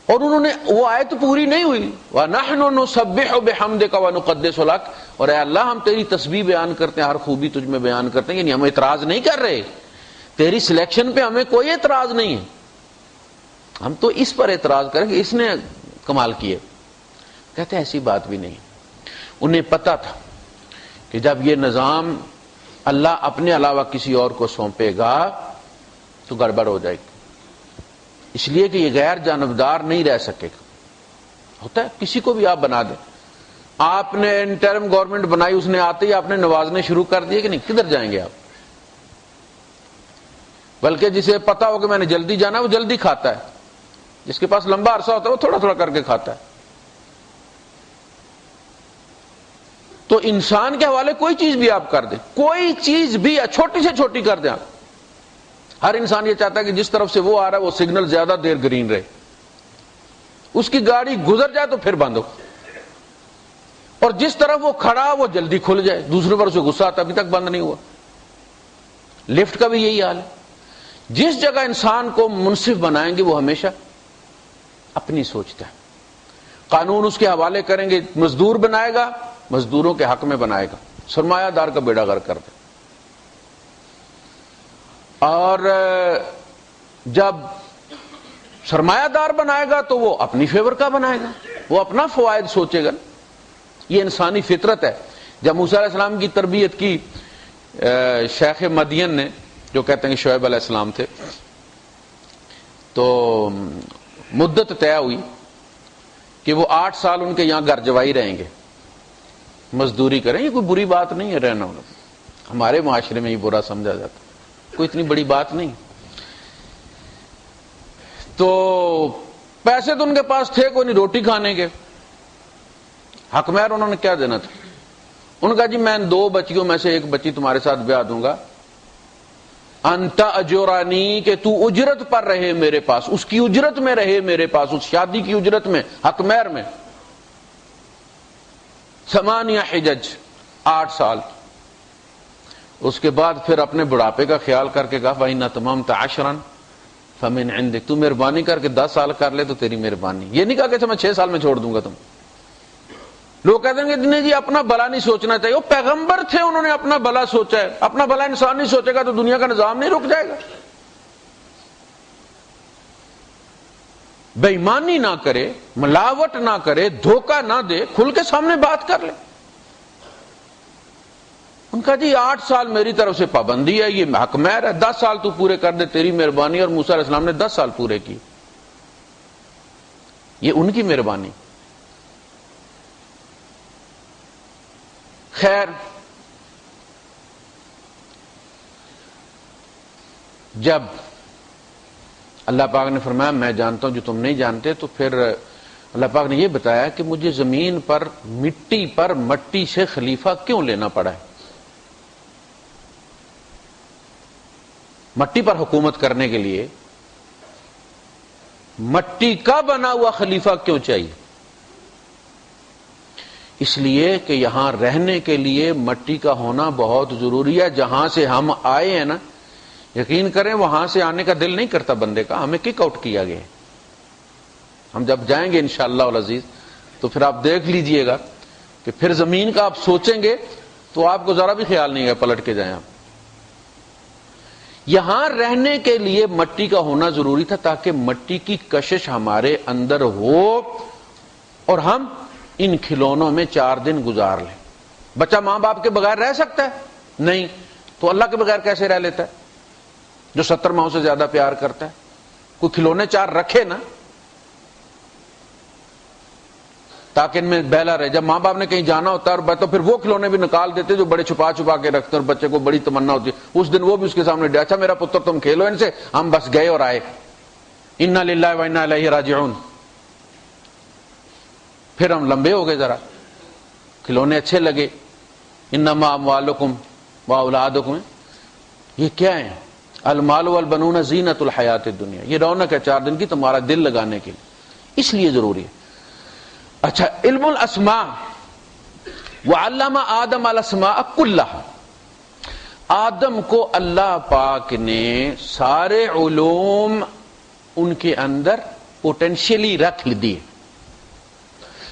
اور انہوں نے وہ آیت پوری نہیں ہوئی، وَنَحْنُ نُسَبِّحُ بِحَمْدِكَ وَنُقَدِّسُ لَكَ، اور اے اللہ ہم تیری تسبیح بیان کرتے ہیں، ہر خوبی تجھ میں بیان کرتے ہیں. یعنی ہم اعتراض نہیں کر رہے، تیری سلیکشن پہ ہمیں کوئی اعتراض نہیں ہے، ہم تو اس پر اعتراض کریں کہ اس نے کمال کیے. کہتے ہیں ایسی بات بھی نہیں. انہیں پتا تھا کہ جب یہ نظام اللہ اپنے علاوہ کسی اور کو سونپے گا تو گڑبڑ ہو جائے گی، اس لیے کہ یہ غیر جانبدار نہیں رہ سکے گا. ہوتا ہے کسی کو بھی آپ بنا دیں، آپ نے انٹرم گورنمنٹ بنائی، اس نے آتے ہی آپ نے نوازنے شروع کر دیے کہ نہیں، کدھر جائیں گے آپ؟ بلکہ جسے پتا ہو کہ میں نے جلدی جانا ہے وہ جلدی کھاتا ہے، جس کے پاس لمبا عرصہ ہوتا ہے وہ تھوڑا تھوڑا کر کے کھاتا ہے. تو انسان کے حوالے کوئی چیز بھی آپ کر دیں، کوئی چیز بھی چھوٹی سے چھوٹی کر دیں آپ، ہر انسان یہ چاہتا ہے کہ جس طرف سے وہ آ رہا ہے وہ سگنل زیادہ دیر گرین رہے، اس کی گاڑی گزر جائے تو پھر بند ہو، اور جس طرف وہ کھڑا وہ جلدی کھل جائے. دوسرے پر اسے غصہ آتا ابھی تک بند نہیں ہوا. لفٹ کا بھی یہی حال ہے. جس جگہ انسان کو منصف بنائیں گے وہ ہمیشہ اپنی سوچتا ہے. قانون اس کے حوالے کریں گے، مزدور بنائے گا مزدوروں کے حق میں بنائے گا، سرمایہ دار کا بیڑا غرق کر دے. اور جب سرمایہ دار بنائے گا تو وہ اپنی فیور کا بنائے گا، وہ اپنا فوائد سوچے گا. یہ انسانی فطرت ہے. جب موسیٰ علیہ السلام کی تربیت کی شیخ مدین نے، جو کہتے ہیں کہ شعیب علیہ السلام تھے، تو مدت طے ہوئی کہ وہ 8 سال ان کے یہاں گھر جوائی رہیں گے، مزدوری کریں. یہ کوئی بری بات نہیں ہے رہنا، ہمارے معاشرے میں یہ برا سمجھا جاتا، کوئی اتنی بڑی بات نہیں. تو پیسے تو ان کے پاس تھے کوئی نہیں، روٹی کھانے کے. حق مہر انہوں نے کیا دینا تھا؟ انہوں نے کہا جی میں 2 بچیوں میں سے ایک بچی تمہارے ساتھ بیاہ دوں گا، انت اجورانی، کہ تو اجرت پر رہے میرے پاس، اس کی اجرت میں رہے میرے پاس، اس شادی کی اجرت میں، حق مہر میں. 8 حجج، 8 سال. اس کے بعد پھر اپنے بڑھاپے کا خیال کر کے کہا فَإِنَّ تَمَمْتَ عَشْرًا فَمِنْ عِنْدِكَ، تو مہربانی کر کے 10 سال کر لے تو تیری مہربانی. یہ نہیں کہا کہ میں 6 سال میں چھوڑ دوں گا تم. لوگ کہتے ہیں کہ نہیں جی اپنا بھلا نہیں سوچنا چاہیے. وہ پیغمبر تھے، انہوں نے اپنا بھلا سوچا ہے. اپنا بھلا انسان نہیں سوچے گا تو دنیا کا نظام نہیں رک جائے گا. بے ایمانی نہ کرے، ملاوٹ نہ کرے، دھوکہ نہ دے، کھل کے سامنے بات کر لے. ان کا جی 8 سال میری طرف سے پابندی ہے، یہ حق مہر ہے، 10 سال تو پورے کر دے تیری مہربانی. اور موسیٰ علیہ السلام نے 10 سال پورے کی، یہ ان کی مہربانی. خیر، جب اللہ پاک نے فرمایا میں جانتا ہوں جو تم نہیں جانتے، تو پھر اللہ پاک نے یہ بتایا کہ مجھے زمین پر مٹی سے خلیفہ کیوں لینا پڑا ہے، مٹی پر حکومت کرنے کے لیے مٹی کا بنا ہوا خلیفہ کیوں چاہیے؟ اس لیے کہ یہاں رہنے کے لیے مٹی کا ہونا بہت ضروری ہے. جہاں سے ہم آئے ہیں نا، یقین کریں وہاں سے آنے کا دل نہیں کرتا بندے کا، ہمیں کک آؤٹ کیا گیا ہے. ہم جب جائیں گے انشاءاللہ العزیز تو پھر آپ دیکھ لیجئے گا کہ پھر زمین کا آپ سوچیں گے تو آپ کو ذرا بھی خیال نہیں ہے پلٹ کے جائیں آپ. یہاں رہنے کے لیے مٹی کا ہونا ضروری تھا تاکہ مٹی کی کشش ہمارے اندر ہو اور ہم ان کھلونوں میں 4 دن گزار لیں. بچہ ماں باپ کے بغیر رہ سکتا ہے؟ نہیں. تو اللہ کے بغیر کیسے رہ لیتا ہے جو 70 ماہوں سے زیادہ پیار کرتا ہے؟ کوئی کھلونے 4 رکھے نا تاکہ ان میں بہلا رہے. جب ماں باپ نے کہیں جانا ہوتا ہے اور تو پھر وہ کھلونے بھی نکال دیتے جو بڑے چھپا چھپا کے رکھتے ہیں اور بچے کو بڑی تمنا ہوتی ہے اس دن وہ بھی اس کے سامنے دے، اچھا میرا پتر تم کھیلو ان سے، ہم بس گئے اور آئے. انا للہ و انا الیہ راجعون. پھر ہم لمبے ہو گئے ذرا. کھلونے اچھے لگے، انما اموالکم واولادکم، یہ کیا ہے؟ المال والبنون زینت الحیات الدنیا، یہ رونق ہے 4 دن کی تمہارا دل لگانے کے لیے، اس لیے ضروری ہے۔ اچھا، علم الاسماء، وعلم آدم الاسماء کلھا، آدم کو اللہ پاک نے سارے علوم ان کے اندر پوٹینشیلی رکھ دیے۔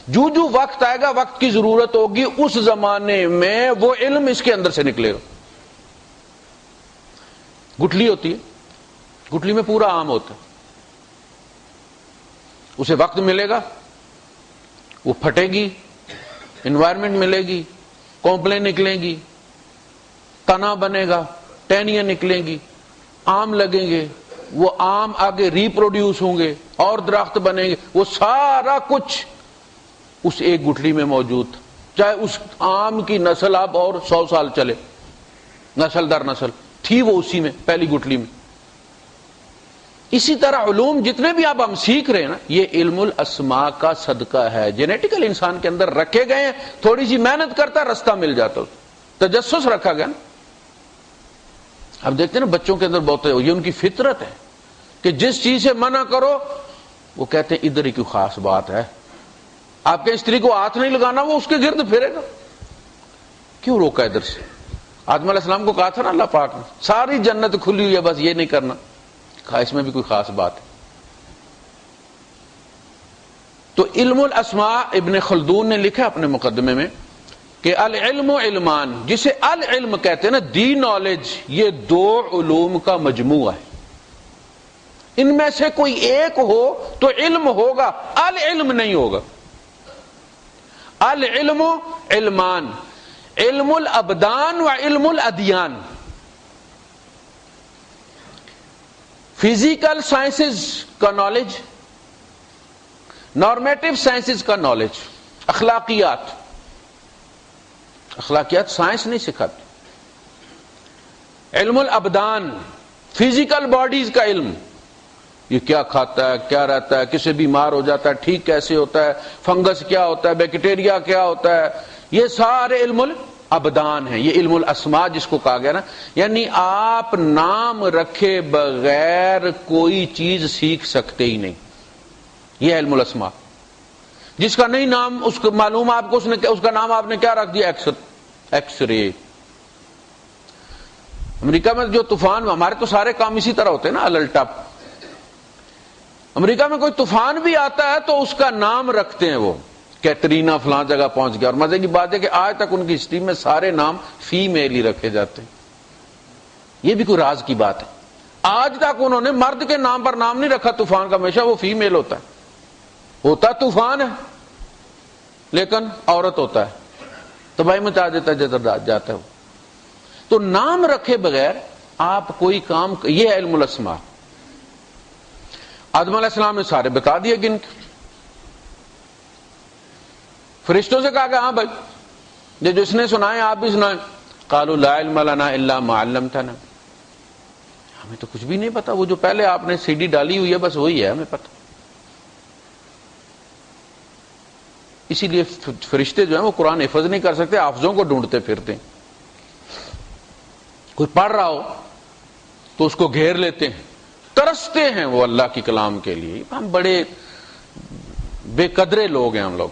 جو جو وقت آئے گا، وقت کی ضرورت ہوگی، اس زمانے میں وہ علم اس کے اندر سے نکلے گا۔ گٹھلی ہوتی ہے، گٹھلی میں پورا آم ہوتا ہے، اسے وقت ملے گا، وہ پھٹے گی، انوائرمنٹ ملے گی، کونپلیں نکلیں گی، تنا بنے گا، ٹہنیاں نکلیں گی، آم لگیں گے، وہ آم آگے ریپروڈیوس ہوں گے اور درخت بنیں گے، وہ سارا کچھ اس ایک گٹھلی میں موجود تھا۔ چاہے اس آم کی نسل اب اور 100 سال چلے، نسل در نسل تھی وہ اسی میں، پہلی گٹھلی میں۔ اسی طرح علوم جتنے بھی اب ہم سیکھ رہے ہیں نا، یہ علم الاسماء کا صدقہ ہے، جینیٹیکل انسان کے اندر رکھے گئے ہیں، تھوڑی سی محنت کرتا رستہ مل جاتا، تجسس رکھا گیا نا۔ اب دیکھتے ہیں نا بچوں کے اندر بہت، یہ ان کی فطرت ہے کہ جس چیز سے منع کرو وہ کہتے ہیں ادھر ہی کوئی خاص بات ہے، آپ کے استری کو ہاتھ نہیں لگانا، وہ اس کے گرد پھرے گا، کیوں روکا ادھر سے؟ آدم علیہ السلام کو کہا تھا نا اللہ پاک نے ساری جنت کھلی ہوئی ہے، بس یہ نہیں کرنا، کہا اس میں بھی کوئی خاص بات ہے۔ تو علم الاسماء ابن خلدون نے لکھا اپنے مقدمے میں کہ العلم علمان، جسے العلم کہتے ہیں نا، دی نالج، یہ 2 علوم کا مجموعہ ہے، ان میں سے کوئی ایک ہو تو علم ہوگا، العلم نہیں ہوگا۔ العلم علمان، علم الابدان و علم الادیان، فزیکل سائنسز کا نالج، نارمیٹو سائنسز کا نالج، اخلاقیات، اخلاقیات سائنس نہیں سکھاتی، علم الابدان، فزیکل باڈیز کا علم، یہ کیا کھاتا ہے، کیا رہتا ہے، کسے بیمار ہو جاتا ہے، ٹھیک کیسے ہوتا ہے، فنگس کیا ہوتا ہے، بیکٹیریا کیا ہوتا ہے، یہ سارے علم الابدان ہیں۔ یہ علم الاسماء جس کو کہا گیا نا، یعنی آپ نام رکھے بغیر کوئی چیز سیکھ سکتے ہی نہیں، یہ علم الاسماء۔ جس کا نہیں نام اس کو معلوم آپ کو، اس کا نام آپ نے کیا رکھ دیا؟ X ray. امریکہ میں جو طوفان، ہمارے تو سارے کام اسی طرح ہوتے ہیں نا، الٹا۔ امریکہ میں کوئی طوفان بھی آتا ہے تو اس کا نام رکھتے ہیں، وہ کیٹرینا فلاں جگہ پہنچ گیا، اور مزے کی بات ہے کہ آج تک ان کی ہسٹری میں سارے نام فیمیل ہی رکھے جاتے ہیں۔ یہ بھی کوئی راز کی بات ہے، آج تک انہوں نے مرد کے نام پر نام نہیں رکھا طوفان کا، ہمیشہ وہ فیمیل ہوتا ہے طوفان ہے لیکن عورت ہوتا ہے، تباہی مچا دیتا ہے جدھر جاتا ہے وہ۔ تو نام رکھے بغیر آپ کوئی کام، یہ ہے علم الاسماء۔ آدم علیہ السلام نے سارے بتا دیے گن کے، فرشتوں سے کہا کہ ہاں بھائی یہ جو اس نے سنائے آپ بھی سنائیں، قالوا لا علم لنا الا ما علمتنا، ہمیں تو کچھ بھی نہیں پتا، وہ جو پہلے آپ نے سی ڈی ڈالی ہوئی ہے بس وہی ہے ہمیں پتا۔ اسی لیے فرشتے جو ہیں وہ قرآن حفظ نہیں کر سکتے، حافظوں کو ڈھونڈتے پھرتے ہیں، کوئی پڑھ رہا ہو تو اس کو گھیر لیتے ہیں، ترستے ہیں وہ اللہ کی کلام کے لیے۔ ہم بڑے بے قدرے لوگ ہیں ہم لوگ۔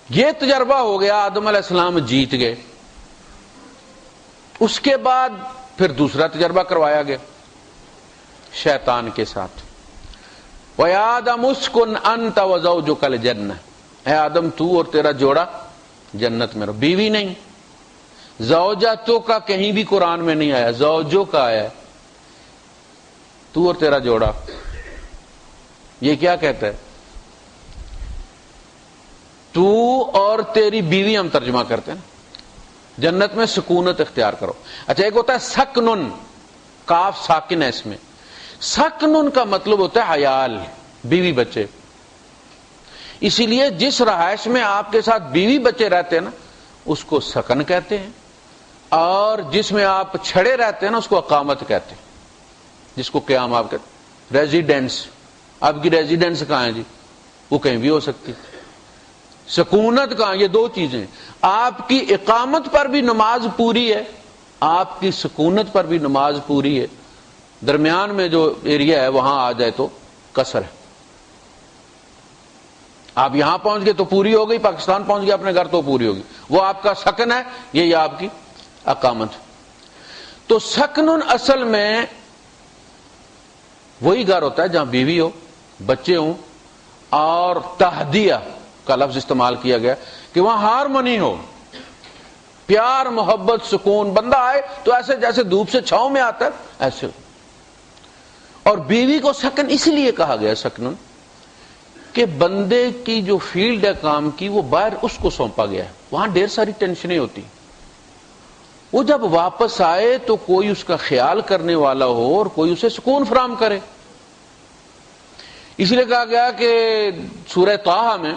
یہ تجربہ ہو گیا، آدم علیہ السلام جیت گئے۔ اس کے بعد پھر دوسرا تجربہ کروایا گیا شیطان کے ساتھ، وَيَا آدَمُ اسْكُنْ أَنْتَ وَزَوْجُكَ الْجَنَّةَ، اے آدم تو اور تیرا جوڑا جنت میں رہو، بیوی نہیں۔ زوجاتوں کا کہیں بھی قرآن میں نہیں آیا، زوجوں کا آیا، تو اور تیرا جوڑا۔ یہ کیا کہتا ہے؟ تو اور تیری بیوی ہم ترجمہ کرتے ہیں، جنت میں سکونت اختیار کرو۔ اچھا ایک ہوتا ہے سکنن، کاف ساکن ہے اس میں، سکنن کا مطلب ہوتا ہے عیال، بیوی بچے۔ اسی لیے جس رہائش میں آپ کے ساتھ بیوی بچے رہتے ہیں نا اس کو سکن کہتے ہیں، اور جس میں آپ چھڑے رہتے ہیں نا اس کو اقامت کہتے ہیں، جس کو قیام آپ کہتے ہیں، ریزیڈینس۔ آپ کی ریزیڈینس کہاں ہے جی؟ وہ کہیں بھی ہو سکتی. سکونت کہاں؟ یہ دو چیزیں. آپ کی اقامت پر بھی نماز پوری ہے, آپ کی سکونت پر بھی نماز پوری ہے. درمیان میں جو ایریا ہے وہاں آ جائے تو قصر ہے. آپ یہاں پہنچ گئے تو پوری ہو گئی, پاکستان پہنچ گئے اپنے گھر تو پوری ہوگی. وہ آپ کا سکن ہے, یہ آپ کی اقامت. تو سکن اصل میں وہی گھر ہوتا ہے جہاں بیوی ہو, بچے ہوں, اور تہدیہ کا لفظ استعمال کیا گیا کہ وہاں ہارمونی ہو, پیار محبت سکون. بندہ آئے تو ایسے جیسے دھوپ سے چھاؤں میں آتا ہے ایسے. اور بیوی کو سکن اس لیے کہا گیا سکنن کہ بندے کی جو فیلڈ ہے کام کی وہ باہر اس کو سونپا گیا ہے, وہاں ڈھیر ساری ٹینشنیں ہوتی. وہ جب واپس آئے تو کوئی اس کا خیال کرنے والا ہو اور کوئی اسے سکون فراہم کرے. اس لیے کہا گیا کہ سورہ طٰہٰ میں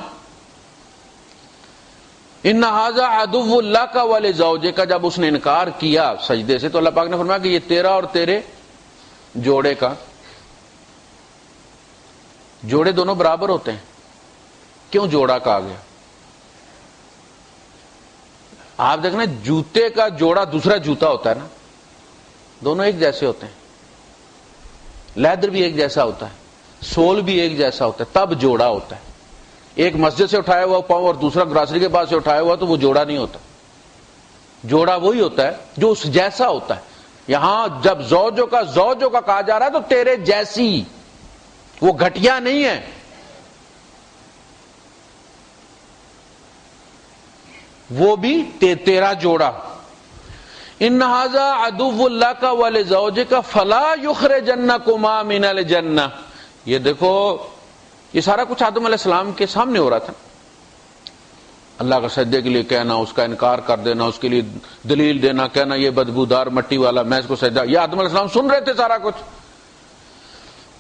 ان ھذا عدو لک ولزوجک, جب اس نے انکار کیا سجدے سے تو اللہ پاک نے فرمایا کہ یہ تیرا اور تیرے جوڑے کا. جوڑے دونوں برابر ہوتے ہیں, کیوں جوڑا کہا گیا؟ آپ دیکھنا جوتے کا جوڑا دوسرا جوتا ہوتا ہے نا, دونوں ایک جیسے ہوتے ہیں. لیدر بھی ایک جیسا ہوتا ہے, سول بھی ایک جیسا ہوتا ہے, تب جوڑا ہوتا ہے. ایک مسجد سے اٹھایا ہوا پاؤں اور دوسرا گراسری کے پاس سے اٹھایا ہوا تو وہ جوڑا نہیں ہوتا. جوڑا وہی ہوتا ہے جو اس جیسا ہوتا ہے. یہاں جب زوجوں کا کہا جا رہا ہے تو تیرے جیسی, وہ گھٹیا نہیں ہے. وہ بھی تیرا جوڑا. ان ھذا عدو لک ولزوجک فلا یخرجنکما من الجنہ. یہ دیکھو یہ سارا کچھ آدم علیہ السلام کے سامنے ہو رہا تھا. اللہ کا سجدے کے لیے کہنا, اس کا انکار کر دینا, اس کے لیے دلیل دینا, کہنا یہ بدبودار مٹی والا میں اس کو سجدہ, یہ آدم علیہ السلام سن رہے تھے سارا کچھ.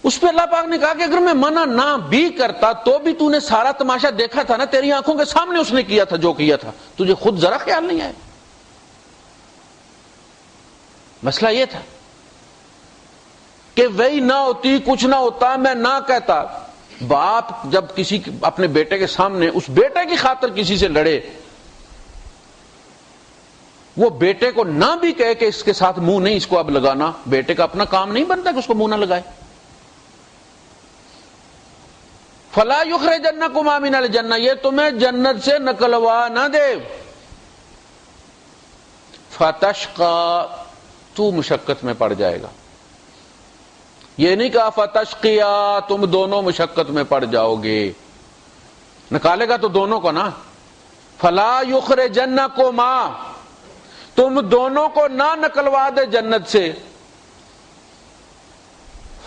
اس پہ اللہ پاک نے کہا کہ اگر میں منع نہ بھی کرتا تو بھی تو نے سارا تماشا دیکھا تھا نا, تیری آنکھوں کے سامنے اس نے کیا تھا جو کیا تھا, تجھے خود ذرا خیال نہیں آیا. مسئلہ یہ تھا کہ وہی نہ ہوتی, کچھ نہ ہوتا, میں نہ کہتا. باپ جب کسی اپنے بیٹے کے سامنے اس بیٹے کی خاطر کسی سے لڑے, وہ بیٹے کو نہ بھی کہے کہ اس کے ساتھ منہ نہیں اس کو اب لگانا, بیٹے کا اپنا کام نہیں بنتا کہ اس کو منہ نہ لگائے. فلا یخرجنکما من الجنہ, یہ تمہیں جنت سے نکلوا نہ دے. فتشقی, تو مشقت میں پڑ جائے گا. یہ نہیں کہا فتشقیا, تم دونوں مشقت میں پڑ جاؤ گے. نکالے گا تو دونوں کو نا. فلا یخرجنکما, تم دونوں کو نہ نکلوا دے جنت سے.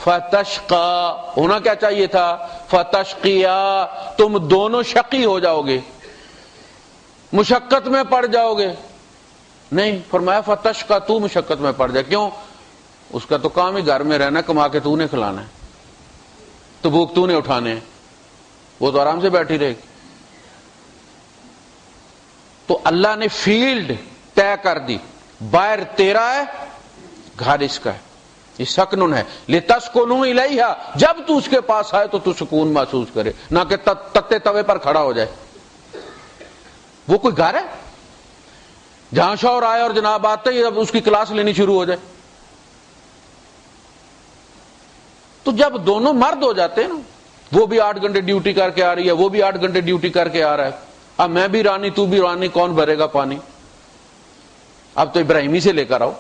فتشقا, ہونا کیا چاہیے تھا فتشقیا, تم دونوں شقی ہو جاؤ گے, مشقت میں پڑ جاؤ گے. نہیں, فرمایا فتشقا, تو مشقت میں پڑ جائے. کیوں؟ اس کا تو کام ہی گھر میں رہنا, کما کے تو نے کھلانا ہے, تو بھوک تو نے اٹھانے ہیں, وہ تو آرام سے بیٹھی رہے گی. تو اللہ نے فیلڈ طے کر دی, باہر تیرا ہے, گھر اس کا ہے. یہ سکنن ہے. لتسکنوا الیہا, جب تو اس کے پاس آئے تو سکون محسوس کرے, نہ کہ تتے توے پر کھڑا ہو جائے. وہ کوئی گھر ہے جہاں شوہر آئے اور جناب آتے ہی اب اس کی کلاس لینی شروع ہو جائے؟ تو جب دونوں مرد ہو جاتے ہیں نا, وہ بھی 8 گھنٹے ڈیوٹی کر کے آ رہی ہے, وہ بھی 8 گھنٹے ڈیوٹی کر کے آ رہا ہے, اب میں بھی رانی تو بھی رانی, کون بھرے گا پانی؟ اب تو ابراہیمی سے لے کر آؤ,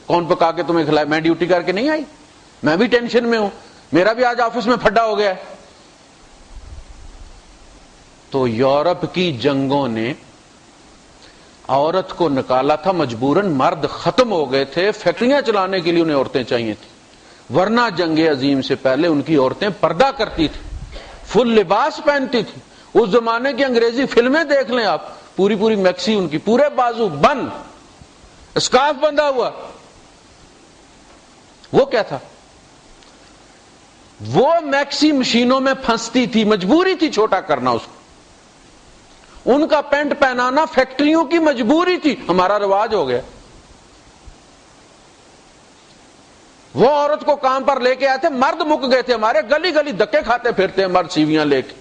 کون پکا کے تمہیں کھلائے؟ میں ڈیوٹی کر کے نہیں آئی, میں بھی ٹینشن میں ہوں, میرا بھی آج آفس میں پھڈا ہو گیا ہے. تو یورپ کی جنگوں نے عورت کو نکالا تھا مجبوراً. مرد ختم ہو گئے تھے, فیکٹریاں چلانے کے لیے انہیں عورتیں چاہیے تھیں, ورنہ جنگ عظیم سے پہلے ان کی عورتیں پردہ کرتی تھی, فل لباس پہنتی تھی. اس زمانے کی انگریزی فلمیں دیکھ لیں آپ, پوری پوری میکسی ان کی, پورے بازو بند, اسکارف بندھا ہوا. وہ کیا تھا؟ وہ میکسی مشینوں میں پھنستی تھی, مجبوری تھی چھوٹا کرنا اس کو. ان کا پینٹ پہنانا فیکٹریوں کی مجبوری تھی, ہمارا رواج ہو گیا. وہ عورت کو کام پر لے کے آئے تھے, مرد مک گئے تھے ہمارے, گلی گلی دھکے کھاتے پھرتے ہیں مرد سیویاں لے کے.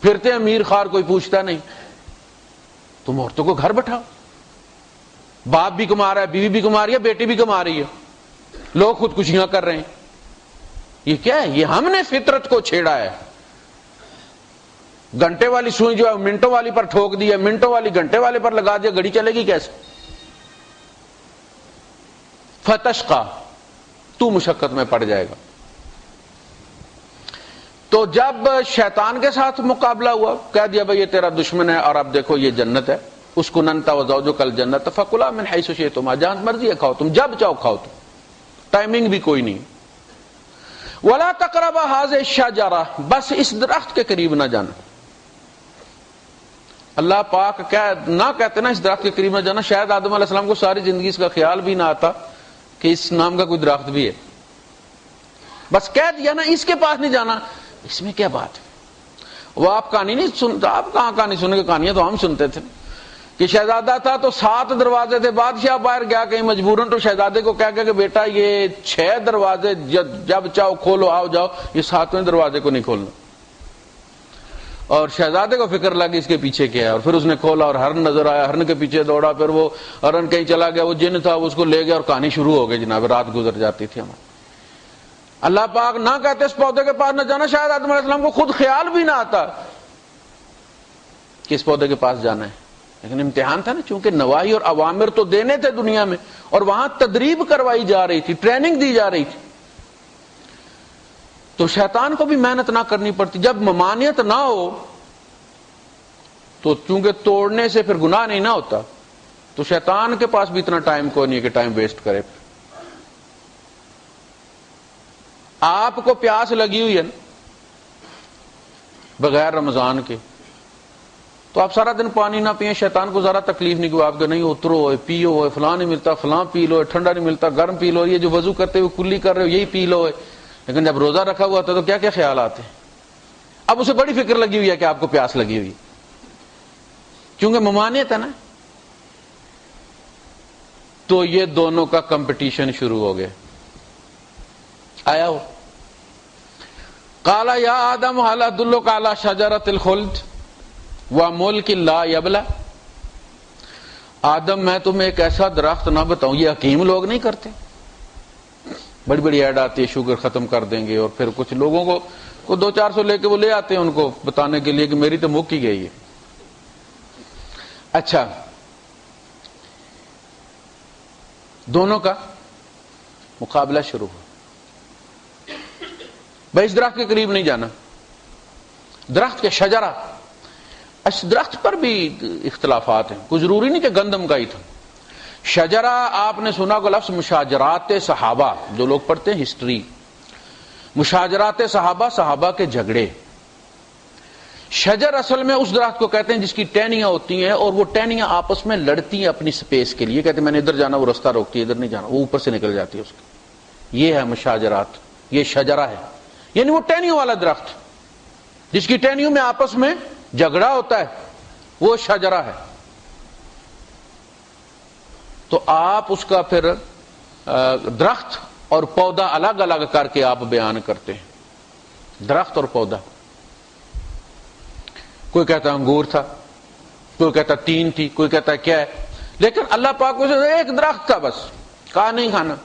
پھرتے امیر خوار، کوئی پوچھتا نہیں. تم عورتوں کو گھر بٹھاؤ، باپ بھی کما رہا ہے، بیوی بھی کما رہی ہے، بیٹی بھی کما رہی ہے، لوگ خودکشیاں کر رہے ہیں. یہ کیا ہے؟ یہ ہم نے فطرت کو چھیڑا ہے. گھنٹے والی سوئی جو ہے منٹوں والی پر ٹھوک دی ہے، منٹوں والی گھنٹے والے پر لگا دیا، گھڑی چلے گی کیسے؟ فتشقا، تو مشقت میں پڑ جائے گا. تو جب شیطان کے ساتھ مقابلہ ہوا، کہہ دیا بھئی یہ تیرا دشمن ہے، اور اب دیکھو یہ جنت ہے، اسکن انت وزوجک الجنت فکلا من حیث شئتما، جہاں مرضی ہے کھاؤ تم، جب چاہو کھاؤ تم، ٹائمنگ بھی کوئی نہیں. ولا تقربا هذه الشجرہ، بس اس درخت کے قریب نہ جانا. اللہ پاک نہ کہتے نا اس درخت کے قریب نہ جانا، شاید آدم علیہ السلام کو ساری زندگی اس کا خیال بھی نہ آتا کہ اس نام کا کوئی درخت بھی ہے. بس کہہ دیا نا اس کے پاس نہیں جانا. اس میں کیا بات ہے؟ وہ آپ کہانی نہیں سنتا، آپ کہاں کہانی سنیں گے؟ کہانیاں تو ہم سنتے تھے کہ شہزادہ تھا تو 7 دروازے تھے، بادشاہ باہر گیا کہیں مجبوراً، تو شہزادے کو کہہ کہ بیٹا یہ 6 دروازے جب چاہو کھولو، آؤ جاؤ، یہ 7ویں دروازے کو نہیں کھولنا. اور شہزادے کو فکر لگی اس کے پیچھے کیا ہے، اور پھر اس نے کھولا اور ہرن نظر آیا، ہرن کے پیچھے دوڑا، پھر وہ ہرن کہیں چلا گیا، وہ جن تھا وہ اس کو لے گیا، اور کہانی شروع ہو گئی. جناب رات گزر جاتی تھی ہماری. اللہ پاک نہ کہتے اس پودے کے پاس نہ جانا، شاید آدم علیہ السلام کو خود خیال بھی نہ آتا کہ اس پودے کے پاس جانا ہے. لیکن امتحان تھا نا، چونکہ نواہی اور اوامر تو دینے تھے دنیا میں، اور وہاں تدریب کروائی جا رہی تھی، ٹریننگ دی جا رہی تھی. تو شیطان کو بھی محنت نہ کرنی پڑتی. جب ممانعت نہ ہو تو چونکہ توڑنے سے پھر گناہ نہیں نہ ہوتا، تو شیطان کے پاس بھی اتنا ٹائم کوئی نہیں ہے کہ ٹائم ویسٹ کرے. آپ کو پیاس لگی ہوئی ہے بغیر رمضان کے، تو آپ سارا دن پانی نہ پیئیں، شیطان کو ذرا تکلیف نہیں کہ آپ کے نہیں اترو ہے، پیو ہے، فلاں نہیں ملتا فلاں پی لو، ٹھنڈا نہیں ملتا گرم پی لو، یہ جو وضو کرتے ہوئے کلی کر رہے ہو یہی پی لو ہے. لیکن جب روزہ رکھا ہوا تھا تو کیا کیا خیال آتے ہیں. اب اسے بڑی فکر لگی ہوئی ہے کہ آپ کو پیاس لگی ہوئی، کیونکہ ممانعت ہے نا. تو یہ دونوں کا کمپٹیشن شروع ہو گیا. آیا ہو قال یا آدم هل ادلک علی شجرۃ الخلد وملک لا یبلی. آدم میں تمہیں ایک ایسا درخت نہ بتاؤں؟ یہ حکیم لوگ نہیں کرتے، بڑی بڑی ایڈ آتی ہے شوگر ختم کر دیں گے، اور پھر کچھ لوگوں کو 200-400 لے کے وہ لے آتے ہیں ان کو بتانے کے لیے کہ میری تو مک ہی گئی ہے. اچھا، دونوں کا مقابلہ شروع ہوا. بھائی اس درخت کے قریب نہیں جانا. درخت کے شجرہ، اس درخت پر بھی اختلافات ہیں، کوئی ضروری نہیں کہ گندم کا ہی تھا. شجرہ آپ نے سنا کو لفظ مشاجرات صحابہ، جو لوگ پڑھتے ہیں ہسٹری، مشاجرات صحابہ، صحابہ کے جھگڑے. شجر اصل میں اس درخت کو کہتے ہیں جس کی ٹہنیاں ہوتی ہیں، اور وہ ٹہنیاں آپس میں لڑتی ہیں اپنی سپیس کے لیے. کہتے ہیں میں نے ادھر جانا، وہ رستہ روکتی ہے، ادھر نہیں جانا، وہ اوپر سے نکل جاتی ہے اس کی. یہ ہے مشاجرات، یہ شجرہ ہے، یعنی وہ ٹہنیوں والا درخت جس کی ٹہنیوں میں آپس میں جھگڑا ہوتا ہے، وہ شجرہ ہے. تو آپ اس کا پھر درخت اور پودا الگ الگ کر کے آپ بیان کرتے ہیں. درخت اور پودا، کوئی کہتا انگور تھا، کوئی کہتا 3 تھی، کوئی کہتا کیا ہے. لیکن اللہ پاک کو ایک درخت تھا، بس کہا نہیں کھانا،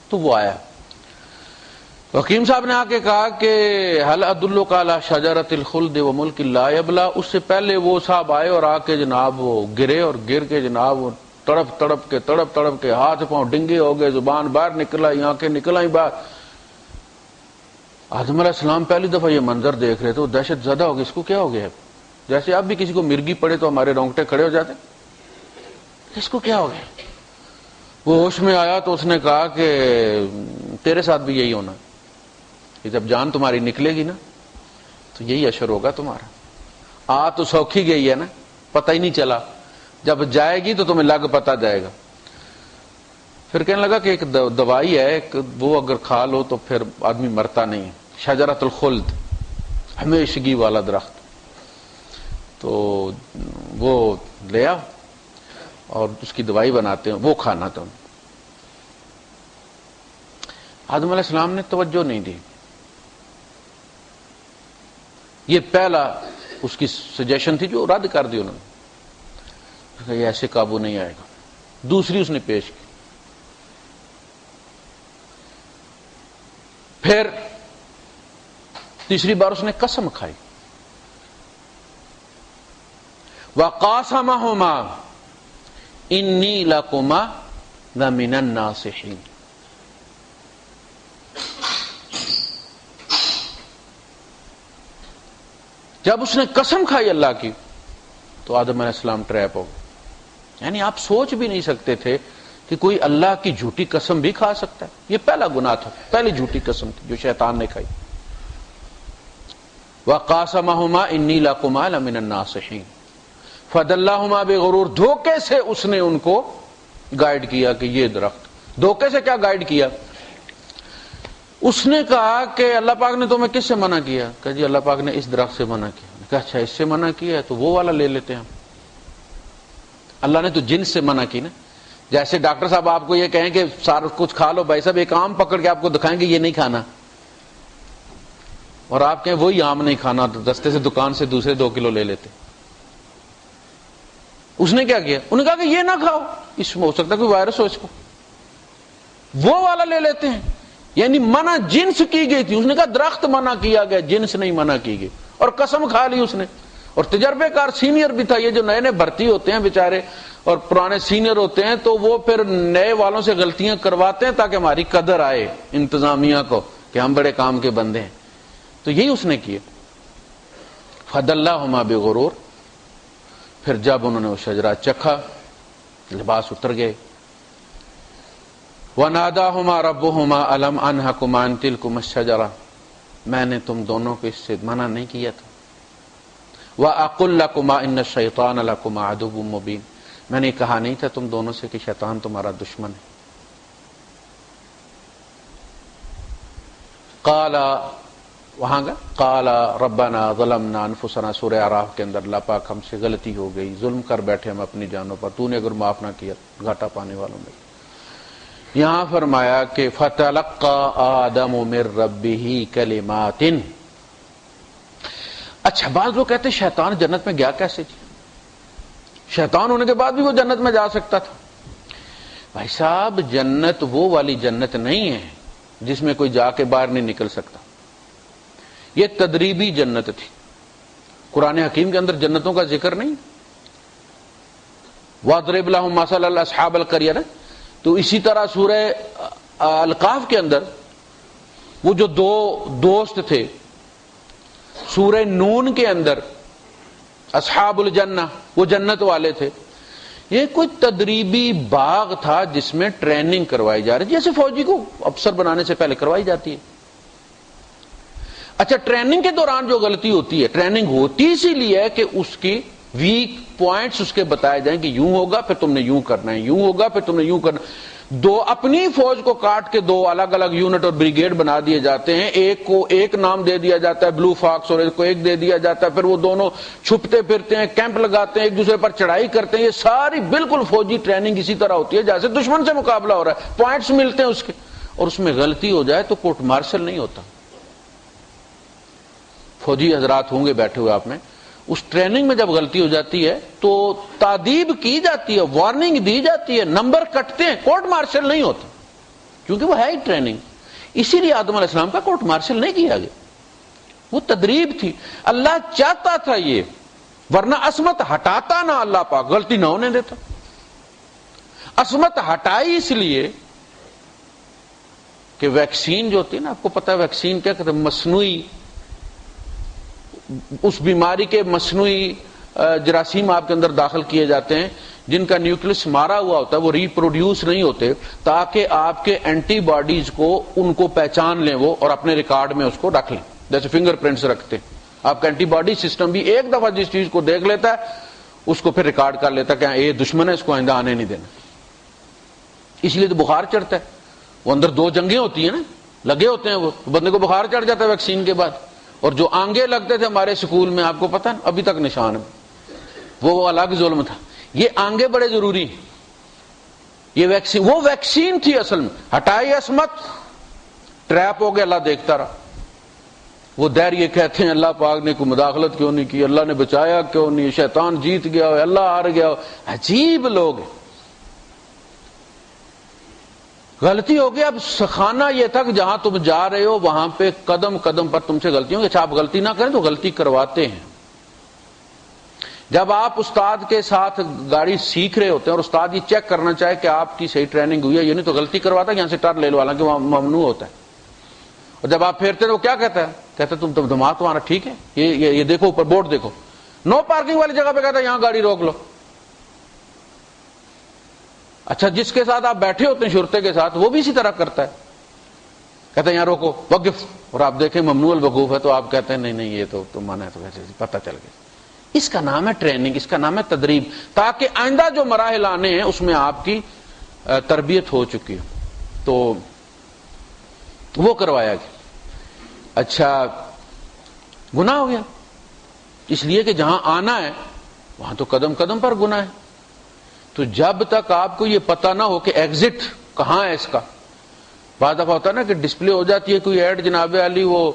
تو وہ آیا. حکیم صاحب نے آ کے کہا کہ هل ادلک علی شجرۃ الخلد وملک لا یبلی. اس سے پہلے وہ صاحب آئے اور آ کے جناب وہ گرے، اور گر کے جناب وہ تڑپ کے ہاتھ پاؤں ڈنگے ہو گئے، زبان باہر نکل آئی، آنکھیں نکل آئی باہر. آدم علیہ السلام پہلی دفعہ یہ منظر دیکھ رہے تھے، وہ دہشت زدہ ہو گئے، اس کو کیا ہو گیا؟ جیسے اب بھی کسی کو مرگی پڑے تو ہمارے رونگٹے کھڑے ہو جاتے، اس کو کیا ہو گیا؟ وہ ہوش میں آیا تو اس نے کہا کہ تیرے ساتھ بھی یہی ہونا، جب جان تمہاری نکلے گی نا تو یہی اشر ہوگا تمہارا. تو سوکھی گئی ہے نا، پتہ ہی نہیں چلا، جب جائے گی تو تمہیں لگ پتہ جائے گا. پھر کہنے لگا کہ ایک دوائی ہے، وہ اگر کھا لو تو پھر آدمی مرتا نہیں. شجرۃ الخلد، ہمیشگی والا درخت. تو وہ لیا اور اس کی دوائی بناتے ہیں، وہ کھانا. تم آدم علیہ السلام نے توجہ نہیں دی. یہ پہلا اس کی سجیشن تھی جو رد کر دی انہوں نے، یہ ایسے قابو نہیں آئے گا۔ دوسری اس نے پیش کی، پھر تیسری بار اس نے قسم کھائی، وَقَاسَمَهُمَا إِنِّي لَكُمَا لَمِنَ النَّاصِحِينَ۔ جب اس نے قسم کھائی اللہ کی تو آدم علیہ السلام ٹریپ ہو گئے۔ یعنی آپ سوچ بھی نہیں سکتے تھے کہ کوئی اللہ کی جھوٹی قسم بھی کھا سکتا ہے۔ یہ پہلا گناہ تھا، پہلی جھوٹی قسم تھی جو شیطان نے کھائی۔ وَقَاسَمَهُمَا إِنِّي لَكُمَا لَمِنَ النَّاصِحِينَ فَدَلَّاهُمَا بِغُرُورٍ، دھوکے سے اس نے ان کو گائیڈ کیا کہ یہ درخت، دھوکے سے کیا گائیڈ کیا؟ اس نے کہا کہ اللہ پاک نے تمہیں کس سے منع کیا؟ کہ جی اللہ پاک نے اس درخت سے منع کیا۔ کہا اچھا اس سے منع کیا ہے تو وہ والا لے لیتے ہیں ہم۔ اللہ نے تو جنس سے منع کی نا۔ جیسے ڈاکٹر صاحب آپ کو یہ کہیں کہ سارا کچھ کھا لو بھائی صاحب، ایک آم پکڑ کے آپ کو دکھائیں گے یہ نہیں کھانا، اور آپ کہیں وہی آم نہیں کھانا تو رستے سے دکان سے دوسرے 2 کلو لے لیتے۔ اس نے کیا کیا؟ انہوں نے کہا کہ یہ نہ کھاؤ، اس میں ہو سکتا ہے کوئی وائرس ہو اس کو، وہ والا لے لیتے ہیں۔ یعنی منع جنس کی گئی تھی، اس نے کہا درخت منع کیا گیا، جنس نہیں منع کی گئی، اور قسم کھا لی اس نے۔ اور تجربے کار سینئر بھی تھا، یہ جو نئے نئے بھرتی ہوتے ہیں بیچارے اور پرانے سینئر ہوتے ہیں تو وہ پھر نئے والوں سے غلطیاں کرواتے ہیں تاکہ ہماری قدر آئے انتظامیہ کو کہ ہم بڑے کام کے بندے ہیں۔ تو یہی اس نے کیا۔ فَدَلَّاهُمَا بِغُرُورٍ، پھر جب انہوں نے وہ شجرہ چکھا لباس اتر گئے۔ وَنَادَاهُمَا رَبُّهُمَا أَلَمْ أَنْهَكُمْ عَنْ تِلْكُمَا الشَّجَرَةِ، میں نے تم دونوں کو اس سے منع نہیں کیا تھا۔ وَأَقُلْ لَكُمَا إِنَّ الشَّيْطَانَ لَكُمَا عَدُوٌّ مُّبِينٌ، میں نے کہا نہیں تھا تم دونوں سے کہ شیطان تمہارا دشمن ہے۔ قَالَ، وہاں گا قَالَ رَبَّنَا ظَلَمْنَا أَنفُسَنَا، سورہ اعراف کے اندر اللہ پاک ہم سے غلطی ہو گئی، ظلم کر بیٹھے ہم اپنی جانوں پر، تو نے اگر معاف نہ کیا گھاٹا پانے والوں میں۔ یہاں فرمایا کہ فَتَلَقَّى آدَمُ مِن رَبِّهِ كَلِمَاتٍ۔ اچھا بعض لوگ کہتے ہیں شیطان جنت میں گیا کیسے جی؟ شیطان ہونے کے بعد بھی وہ جنت میں جا سکتا تھا۔ بھائی صاحب جنت وہ والی جنت نہیں ہے جس میں کوئی جا کے باہر نہیں نکل سکتا، یہ تدریبی جنت تھی۔ قرآن حکیم کے اندر جنتوں کا ذکر نہیں۔ وَاضْرِبْ لَهُم مَثَلًا أَصْحَابَ الْقَرْيَةِ، تو اسی طرح سورہ القاف کے اندر وہ جو 2 دوست تھے، سورہ نون کے اندر اصحاب الجنہ وہ جنت والے تھے، یہ کوئی تدریبی باغ تھا جس میں ٹریننگ کروائی جا رہی، جیسے فوجی کو افسر بنانے سے پہلے کروائی جاتی ہے۔ اچھا ٹریننگ کے دوران جو غلطی ہوتی ہے، ٹریننگ ہوتی اسی لیے ہے کہ اس کی ویک پوائنٹس اس کے بتائے جائیں کہ یوں ہوگا پھر تم نے یوں کرنا ہے، یوں ہوگا پھر تم نے یوں کرنا ہے۔ 2 اپنی فوج کو کاٹ کے 2 الگ الگ یونٹ اور بریگیڈ بنا دیے جاتے ہیں، ایک کو ایک نام دے دیا جاتا ہے بلو فاکس اور ایک کو ایک دے دیا جاتا ہے، پھر وہ دونوں چھپتے پھرتے ہیں، کیمپ لگاتے ہیں، ایک دوسرے پر چڑھائی کرتے ہیں۔ یہ ساری بالکل فوجی ٹریننگ اسی طرح ہوتی ہے جیسے دشمن سے مقابلہ ہو رہا ہے، پوائنٹس ملتے ہیں اس کے، اور اس میں غلطی ہو جائے تو کورٹ مارشل نہیں ہوتا۔ فوجی حضرات ہوں گے بیٹھے ہوئے آپ میں، اس ٹریننگ میں جب غلطی ہو جاتی ہے تو تادیب کی جاتی ہے، وارننگ دی جاتی ہے، نمبر کٹتے ہیں، کورٹ مارشل نہیں ہوتا کیونکہ وہ ہے ہی ٹریننگ۔ اسی لیے آدم علیہ السلام کا کورٹ مارشل نہیں کیا گیا، وہ تدریب تھی۔ اللہ چاہتا تھا یہ، ورنہ عصمت ہٹاتا نہ اللہ پاک، غلطی نہ ہونے دیتا۔ عصمت ہٹائی اس لیے کہ ویکسین جو ہوتی ہے نا، آپ کو پتا ہے ویکسین کیا کہتے ہیں، مصنوعی، اس بیماری کے مصنوعی جراثیم آپ کے اندر داخل کیے جاتے ہیں جن کا نیوکلس مارا ہوا ہوتا ہے، وہ ریپروڈیوس نہیں ہوتے، تاکہ آپ کے اینٹی باڈیز کو ان کو پہچان لیں وہ اور اپنے ریکارڈ میں اس کو رکھ لیں، جیسے فنگر پرنٹس رکھتے ہیں۔ آپ کا اینٹی باڈی سسٹم بھی ایک دفعہ جس چیز کو دیکھ لیتا ہے اس کو پھر ریکارڈ کر لیتا ہے کہ یہ دشمن ہے، اس کو آئندہ آنے نہیں دینا۔ اس لیے تو بخار چڑھتا ہے، وہ اندر 2 جنگیں ہوتی ہیں نا، لگے ہوتے ہیں، وہ بندے کو بخار چڑھ جاتا ہے ویکسین کے بعد۔ اور جو آنگے لگتے تھے ہمارے سکول میں، آپ کو پتہ ہے ابھی تک نشان ہے، وہ الگ ظلم تھا۔ یہ آنگے بڑے ضروری ہیں، یہ ویکسین، وہ ویکسین تھی اصل میں۔ ہٹائی عصمت، ٹریپ ہو گیا، اللہ دیکھتا رہا۔ وہ دیر یہ کہتے ہیں اللہ پاک نے کوئی مداخلت کیوں نہیں کی، اللہ نے بچایا کیوں نہیں، شیطان جیت گیا ہو، اللہ ہار گیا ہو۔ عجیب لوگ ہیں۔ غلطی ہو گیا۔ اب سکھانا یہ تھا کہ جہاں تم جا رہے ہو وہاں پہ قدم قدم پر تم سے غلطی ہوں گی، اچھا آپ غلطی نہ کریں تو غلطی کرواتے ہیں۔ جب آپ استاد کے ساتھ گاڑی سیکھ رہے ہوتے ہیں اور استاد یہ چیک کرنا چاہے کہ آپ کی صحیح ٹریننگ ہوئی ہے یہ نہیں تو غلطی کرواتا ہے، یہاں سے ٹرن لے لو، حالانکہ وہاں ممنوع ہوتا ہے۔ اور جب آپ پھیرتے تو کیا کہتا ہے؟ کہتا ہے تم دماغ تمہارا ٹھیک ہے، یہ دیکھو اوپر بورڈ دیکھو، نو پارکنگ والی جگہ پہ کہتا ہے یہاں گاڑی روک لو۔ اچھا جس کے ساتھ آپ بیٹھے ہوتے ہیں شرطے کے ساتھ وہ بھی اسی طرح کرتا ہے، کہتا ہے یہاں روکو وقف، اور آپ دیکھیں ممنوع الوقوف ہے تو آپ کہتے ہیں نہیں یہ تو منع ہے، تو ویسے پتہ چل گیا۔ اس کا نام ہے ٹریننگ، اس کا نام ہے تدریب، تاکہ آئندہ جو مراحل آنے ہیں اس میں آپ کی تربیت ہو چکی ہو، تو وہ کروایا گیا۔ اچھا گناہ ہو گیا، اس لیے کہ جہاں آنا ہے وہاں تو قدم قدم پر گناہ ہے۔ تو جب تک آپ کو یہ پتہ نہ ہو کہ ایگزٹ کہاں ہے اس کا، بعض دفعہ ہوتا ہے نا کہ ڈسپلے ہو جاتی ہے کوئی ایڈ جناب علی وہ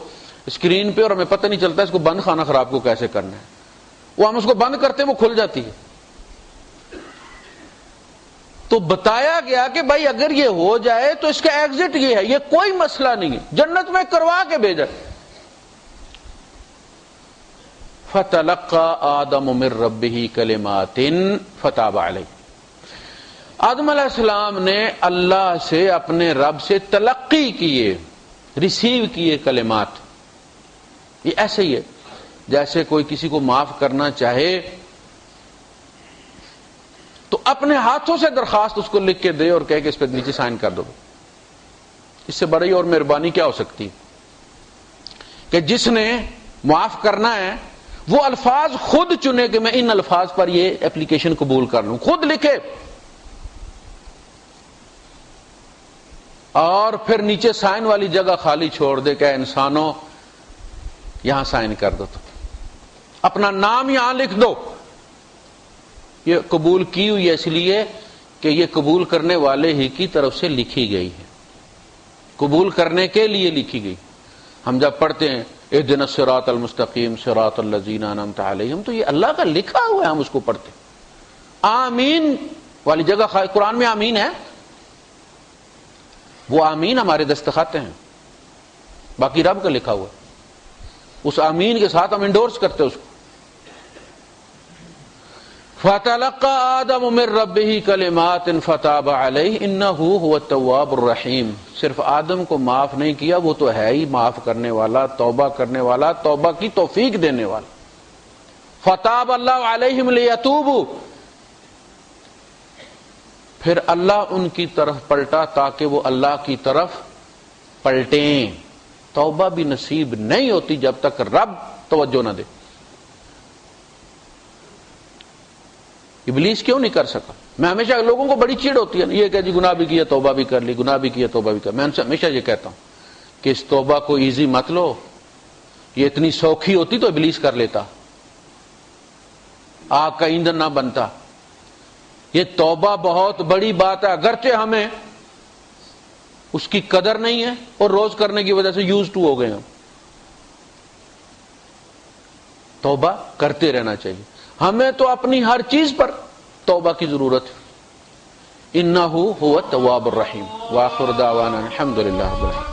اسکرین پہ اور ہمیں پتہ نہیں چلتا اس کو بند خانہ خراب کو کیسے کرنا ہے، وہ ہم اس کو بند کرتے ہیں وہ کھل جاتی ہے۔ تو بتایا گیا کہ بھائی اگر یہ ہو جائے تو اس کا ایگزٹ یہ ہے، یہ کوئی مسئلہ نہیں ہے، جنت میں کروا کے بھیجا۔ فَتَلَقَّى آدَمُ مِن رَّبِّهِ كَلِمَاتٍ فَتَابَ عَلَيْهِ۔ آدم علیہ السلام نے اللہ سے اپنے رب سے تلقی کیے، ریسیو کیے کلمات۔ یہ ایسے ہی ہے جیسے کوئی کسی کو معاف کرنا چاہے تو اپنے ہاتھوں سے درخواست اس کو لکھ کے دے اور کہے کہ اس پہ نیچے سائن کر دو۔ اس سے بڑی اور مہربانی کیا ہو سکتی کہ جس نے معاف کرنا ہے وہ الفاظ خود چنے کہ میں ان الفاظ پر یہ اپلیکیشن قبول کر لوں، خود لکھے اور پھر نیچے سائن والی جگہ خالی چھوڑ دے کہ انسانوں یہاں سائن کر دو، تو اپنا نام یہاں لکھ دو۔ یہ قبول کی ہوئی ہے اس لیے کہ یہ قبول کرنے والے ہی کی طرف سے لکھی گئی ہے، قبول کرنے کے لیے لکھی گئی۔ ہم جب پڑھتے ہیں اهدنا الصراط المستقیم صراط الذین انعمت علیہم تو یہ اللہ کا لکھا ہوا ہے، ہم اس کو پڑھتے ہیں۔ آمین والی جگہ قرآن میں آمین ہے، وہ آمین ہمارے دستخط ہیں، باقی رب کا لکھا ہوا ہے، اس آمین کے ساتھ ہم انڈورس کرتے اس کو۔ فَتَلَقَّى آدَمُ مِن رَّبِّهِ كَلِمَاتٍ فَتَابَ عَلَيْهِ إِنَّهُ هُوَ التَّوَّابُ الرَّحِيمُ۔ صرف آدم کو معاف نہیں کیا، وہ تو ہے ہی معاف کرنے والا، توبہ کرنے والا، توبہ کی توفیق دینے والا۔ فَتَابَ اللَّهُ عَلَيْهِمْ لِيَتُوبُوا، پھر اللہ ان کی طرف پلٹا تاکہ وہ اللہ کی طرف پلٹیں۔ توبہ بھی نصیب نہیں ہوتی جب تک رب توجہ نہ دے۔ ابلیس کیوں نہیں کر سکا؟ میں ہمیشہ لوگوں کو بڑی چڑ ہوتی ہے یہ کہ جی گناہ بھی کیا توبہ بھی کر لی، گناہ بھی کیا توبہ بھی کر، میں ان سے ہمیشہ یہ کہتا ہوں کہ اس توبہ کو ایزی مت لو، یہ اتنی سوکھی ہوتی تو ابلیس کر لیتا، آگ کا ایندھن نہ بنتا۔ یہ توبہ بہت بڑی بات ہے، اگرچہ ہمیں اس کی قدر نہیں ہے اور روز کرنے کی وجہ سے یوز ٹو ہو گئے ہم۔ توبہ کرتے رہنا چاہیے، ہمیں تو اپنی ہر چیز پر توبہ کی ضرورت ہے۔ انہ هو التواب الرحیم۔ وآخر دعوانا الحمد للہ رب العالمین۔